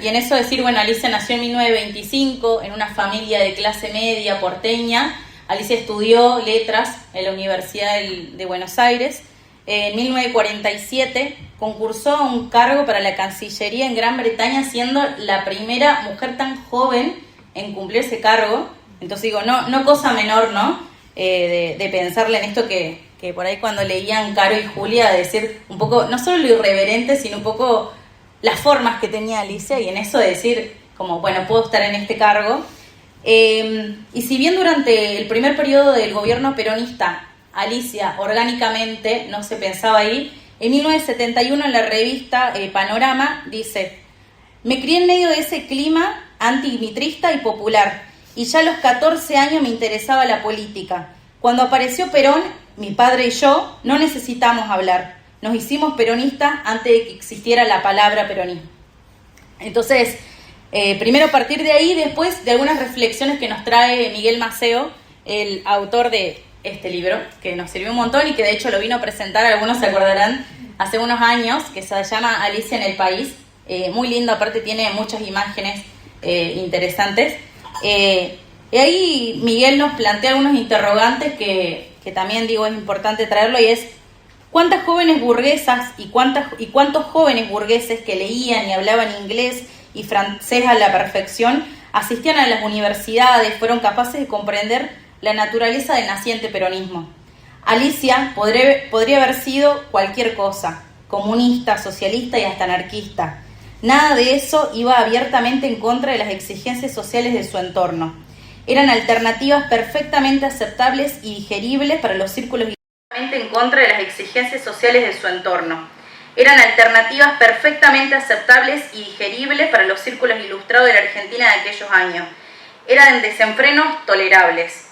en eso decir, Alicia nació en 1925 en una familia de clase media porteña. Alicia estudió letras en la Universidad de Buenos Aires, en 1947 concursó a un cargo para la Cancillería en Gran Bretaña, siendo la primera mujer tan joven en cumplir ese cargo. Entonces digo, no cosa menor, ¿no? De pensarle en esto que por ahí cuando leían Caro y Julia, decir un poco, no solo lo irreverente, sino un poco las formas que tenía Alicia, y en eso de decir, como, bueno, puedo estar en este cargo. Y si bien durante el primer periodo del gobierno peronista Alicia orgánicamente no se pensaba ahí, en 1971 en la revista Panorama dice: me crié en medio de ese clima antimitrista y popular, y ya a los 14 años me interesaba la política. Cuando apareció Perón, mi padre y yo no necesitamos hablar, nos hicimos peronistas antes de que existiera la palabra peronismo. Entonces, primero a partir de ahí, después de algunas reflexiones que nos trae Miguel Maceo, el autor de este libro, que nos sirvió un montón y que de hecho lo vino a presentar, algunos se acordarán, hace unos años, que se llama Alicia en el País. Muy lindo, aparte tiene muchas imágenes interesantes. Y ahí Miguel nos plantea algunos interrogantes que también digo es importante traerlo, y es: ¿cuántas jóvenes burguesas y cuántos jóvenes burgueses que leían y hablaban inglés y francés a la perfección asistían a las universidades, fueron capaces de comprender la naturaleza del naciente peronismo? Alicia podría haber sido cualquier cosa, comunista, socialista y hasta anarquista. Nada de eso iba abiertamente en contra de las exigencias sociales de su entorno. Eran alternativas perfectamente aceptables y digeribles para los círculos en contra de las exigencias sociales de su entorno. Eran alternativas perfectamente aceptables y digeribles para los círculos ilustrados de la Argentina de aquellos años. Eran desenfrenos tolerables.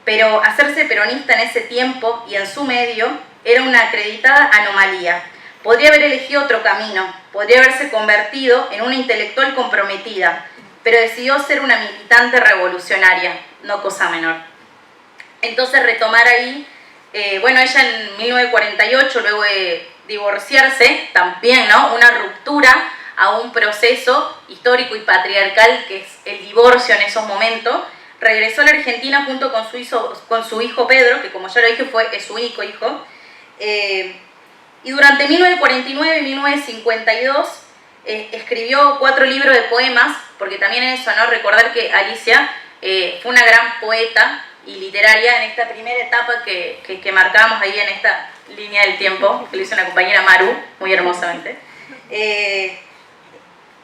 Pero hacerse peronista en ese tiempo y en su medio era una acreditada anomalía. Podría haber elegido otro camino, podría haberse convertido en una intelectual comprometida, pero decidió ser una militante revolucionaria, no cosa menor. Entonces retomar ahí, ella en 1948, luego de divorciarse, también, ¿no?, una ruptura a un proceso histórico y patriarcal que es el divorcio en esos momentos, regresó a la Argentina junto con su hijo Pedro, que como ya lo dije es su único hijo, y durante 1949 y 1952 escribió 4 libros de poemas, porque también eso, ¿no?, recordar que Alicia fue una gran poeta y literaria en esta primera etapa que marcamos ahí en esta línea del tiempo, que lo hizo una compañera Maru, muy hermosamente.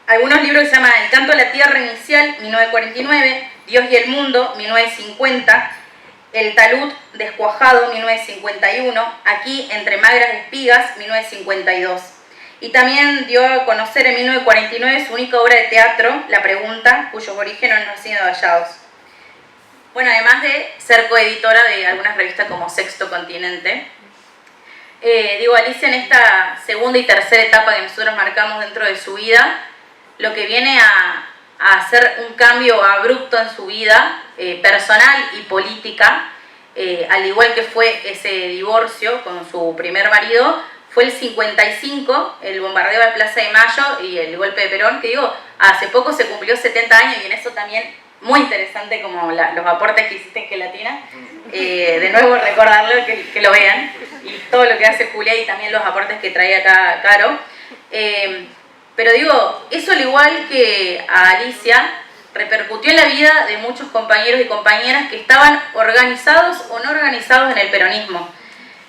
Algunos libros que se llaman El canto a la tierra inicial, 1949, Dios y el mundo, 1950, El talud descuajado, 1951, Aquí entre magras espigas, 1952. Y también dio a conocer en 1949 su única obra de teatro, La pregunta, cuyos orígenes no han sido hallados. Bueno, además de ser coeditora de algunas revistas como Sexto Continente, Alicia en esta segunda y tercera etapa que nosotros marcamos dentro de su vida, lo que viene a hacer un cambio abrupto en su vida personal y política, al igual que fue ese divorcio con su primer marido, fue el 55, el bombardeo de Plaza de Mayo y el golpe de Perón, que hace poco se cumplió 70 años, y en eso también muy interesante como los aportes que hiciste en Gelatina. De nuevo recordarlo, que lo vean, y todo lo que hace Julia y también los aportes que trae acá Caro. Pero eso al igual que a Alicia, repercutió en la vida de muchos compañeros y compañeras que estaban organizados o no organizados en el peronismo.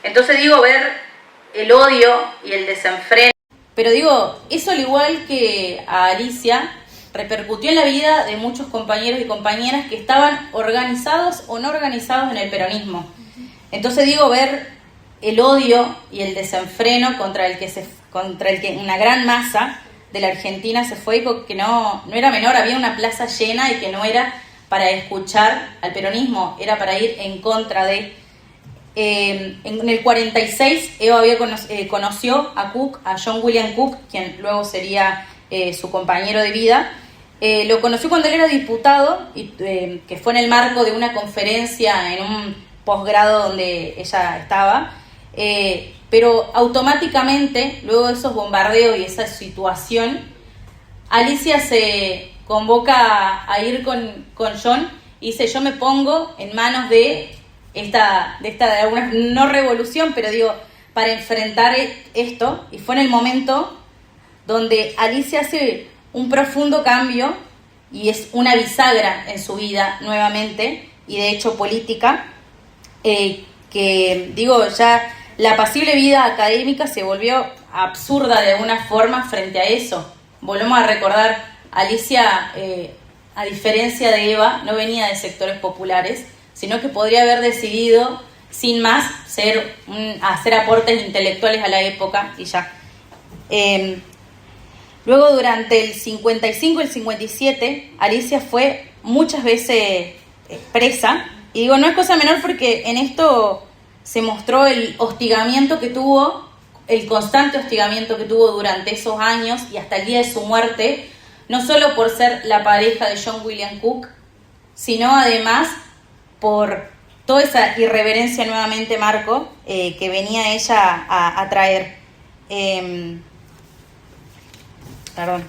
Entonces ver el odio y el desenfreno. Pero eso al igual que a Alicia, repercutió en la vida de muchos compañeros y compañeras que estaban organizados o no organizados en el peronismo. Entonces ver el odio y el desenfreno contra el que una gran masa de la Argentina se fue, que no era menor. Había una plaza llena y que no era para escuchar al peronismo, era para ir en contra de. En el 46 Eva conoció a Cook, a John William Cook, quien luego sería su compañero de vida. Lo conoció cuando él era diputado, que fue en el marco de una conferencia en un posgrado donde ella estaba. Pero automáticamente, luego de esos bombardeos y esa situación, Alicia se convoca a ir con John y dice: yo me pongo en manos de esta una, no revolución, pero para enfrentar esto, y fue en el momento donde Alicia hace un profundo cambio y es una bisagra en su vida nuevamente, y de hecho política, que digo, ya la apacible vida académica se volvió absurda de alguna forma frente a eso. Volvemos a recordar, Alicia, a diferencia de Eva, no venía de sectores populares, sino que podría haber decidido, sin más, hacer aportes intelectuales a la época y ya. Luego, durante el 55 y el 57, Alicia fue muchas veces presa. Y digo, no es cosa menor porque en esto se mostró el hostigamiento que tuvo, el constante hostigamiento que tuvo durante esos años y hasta el día de su muerte, no solo por ser la pareja de John William Cook, sino además por toda esa irreverencia, nuevamente Marco, que venía ella a traer. Perdón.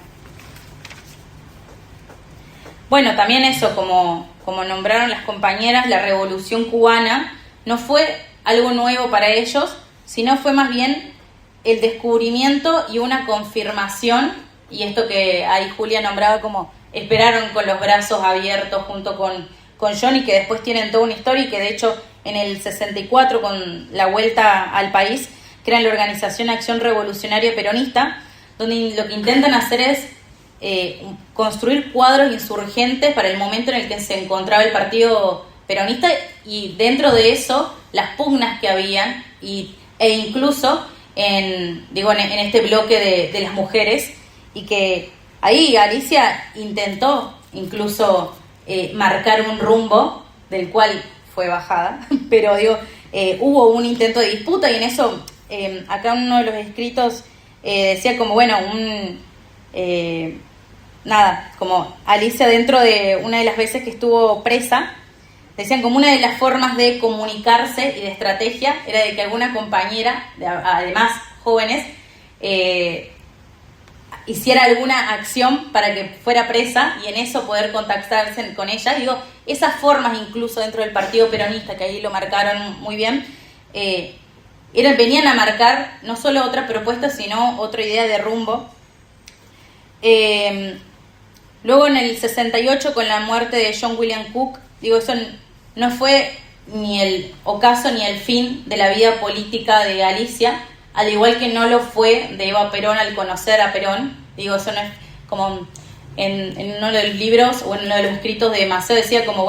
Bueno, también eso, como nombraron las compañeras, la Revolución Cubana no fue algo nuevo para ellos, sino fue más bien el descubrimiento y una confirmación, y esto que ahí Julia nombraba como esperaron con los brazos abiertos junto con John, y que después tienen toda una historia, y que de hecho en el 64, con la vuelta al país, crean la Organización Acción Revolucionaria Peronista, donde lo que intentan hacer es construir cuadros insurgentes para el momento en el que se encontraba el partido peronista, y dentro de eso las pugnas que habían, e incluso en este bloque de las mujeres, y que ahí Alicia intentó incluso marcar un rumbo del cual fue bajada, pero hubo un intento de disputa, y en eso acá uno de los escritos decía como como Alicia, dentro de una de las veces que estuvo presa, decían como una de las formas de comunicarse y de estrategia era de que alguna compañera, además jóvenes, hiciera alguna acción para que fuera presa y en eso poder contactarse con ella. Digo, esas formas incluso dentro del partido peronista, que ahí lo marcaron muy bien, venían a marcar no solo otra propuesta, sino otra idea de rumbo. Luego en el 68, con la muerte de John William Cook, eso no fue ni el ocaso ni el fin de la vida política de Alicia, al igual que no lo fue de Eva Perón al conocer a Perón. Eso no es como en uno de los libros o en uno de los escritos de Maceo decía como,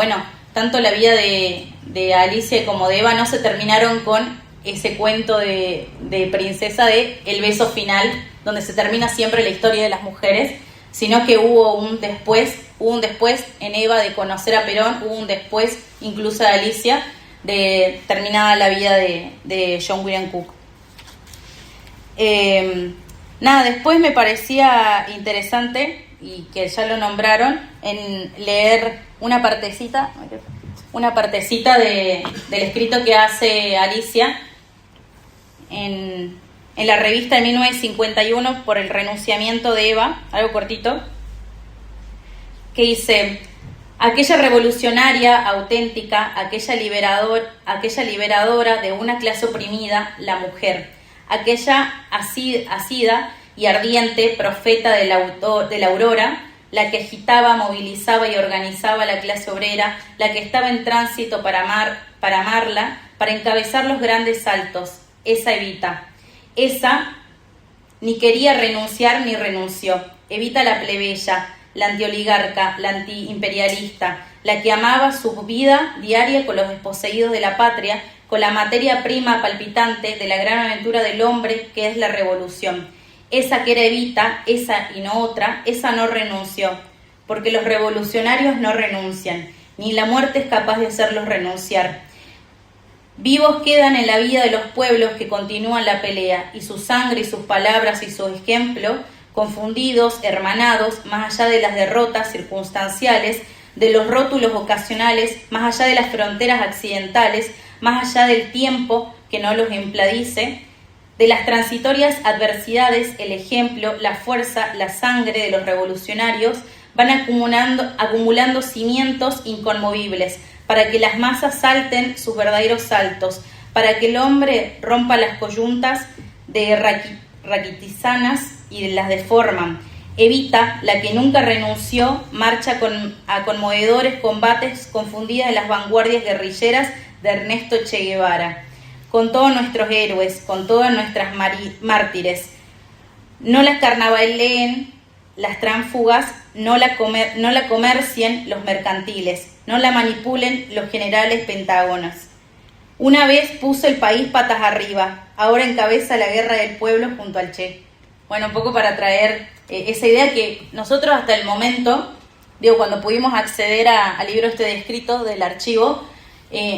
tanto la vida de Alicia como de Eva no se terminaron con ese cuento de princesa de el beso final, donde se termina siempre la historia de las mujeres, sino que hubo un después en Eva de conocer a Perón, hubo un después incluso de Alicia de terminada la vida de John William Cook. Después me parecía interesante, y que ya lo nombraron, en leer una partecita del escrito que hace Alicia en la revista de 1951 por el renunciamiento de Eva, algo cortito, que dice: aquella revolucionaria auténtica, aquella liberadora de una clase oprimida, la mujer, aquella asida y ardiente profeta de la aurora, la que agitaba, movilizaba y organizaba la clase obrera, la que estaba en tránsito para amarla, para encabezar los grandes saltos, esa Evita. Esa ni quería renunciar ni renunció. Evita la plebeya, la antioligarca, la antiimperialista, la que amaba su vida diaria con los desposeídos de la patria, con la materia prima palpitante de la gran aventura del hombre que es la revolución. Esa que era Evita, esa y no otra, esa no renunció, porque los revolucionarios no renuncian, ni la muerte es capaz de hacerlos renunciar. Vivos quedan en la vida de los pueblos que continúan la pelea, y su sangre y sus palabras y su ejemplo, confundidos, hermanados, más allá de las derrotas circunstanciales, de los rótulos ocasionales, más allá de las fronteras accidentales, más allá del tiempo que no los empladice, de las transitorias adversidades, el ejemplo, la fuerza, la sangre de los revolucionarios van acumulando cimientos inconmovibles para que las masas salten sus verdaderos saltos, para que el hombre rompa las coyuntas de raquitisanas y las deforman. Evita, la que nunca renunció, marcha a conmovedores combates confundida de las vanguardias guerrilleras de Ernesto Che Guevara. Con todos nuestros héroes, con todas nuestras mártires. No las carnavaleen las tránfugas, no la comercien los mercantiles, no la manipulen los generales pentágonos. Una vez puso el país patas arriba, ahora encabeza la guerra del pueblo junto al Che. Bueno, un poco para traer esa idea que nosotros hasta el momento, cuando pudimos acceder al libro de escrito del archivo,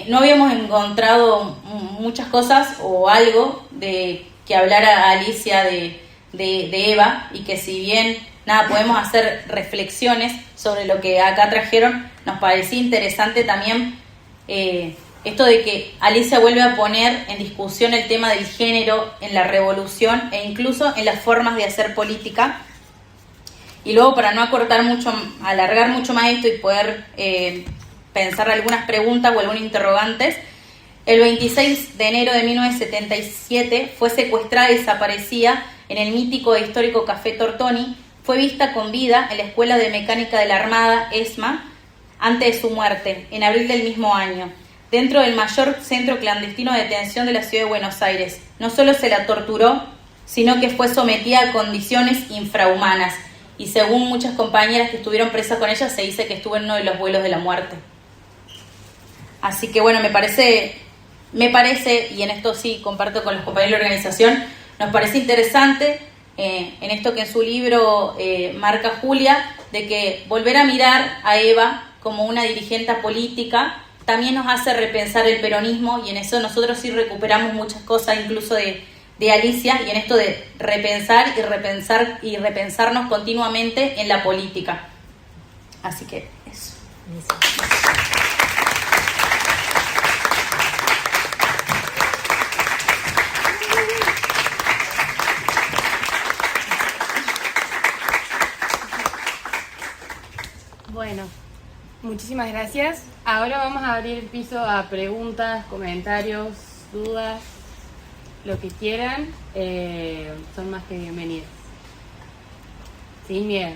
no habíamos encontrado muchas cosas o algo de que hablara Alicia de Eva, y que si bien podemos hacer reflexiones sobre lo que acá trajeron, nos parecía interesante también esto de que Alicia vuelve a poner en discusión el tema del género en la revolución e incluso en las formas de hacer política. Y luego, para no alargar mucho más esto y poder pensar algunas preguntas o algunos interrogantes, el 26 de enero de 1977 fue secuestrada y desaparecida en el mítico e histórico Café Tortoni. Fue vista con vida en la Escuela de Mecánica de la Armada, ESMA, antes de su muerte, en abril del mismo año, dentro del mayor centro clandestino de detención de la ciudad de Buenos Aires. No solo se la torturó, sino que fue sometida a condiciones infrahumanas, y según muchas compañeras que estuvieron presas con ella, se dice que estuvo en uno de los vuelos de la muerte. Así que bueno, me parece, y en esto sí comparto con los compañeros de la organización, nos parece interesante en esto que en su libro marca Julia, de que volver a mirar a Eva como una dirigente política también nos hace repensar el peronismo, y en eso nosotros sí recuperamos muchas cosas, incluso de Alicia, y en esto de repensar y repensarnos continuamente en la política. Así que eso. Bueno, muchísimas gracias. Ahora vamos a abrir el piso a preguntas, comentarios, dudas, lo que quieran. Son más que bienvenidos. Sin miedo.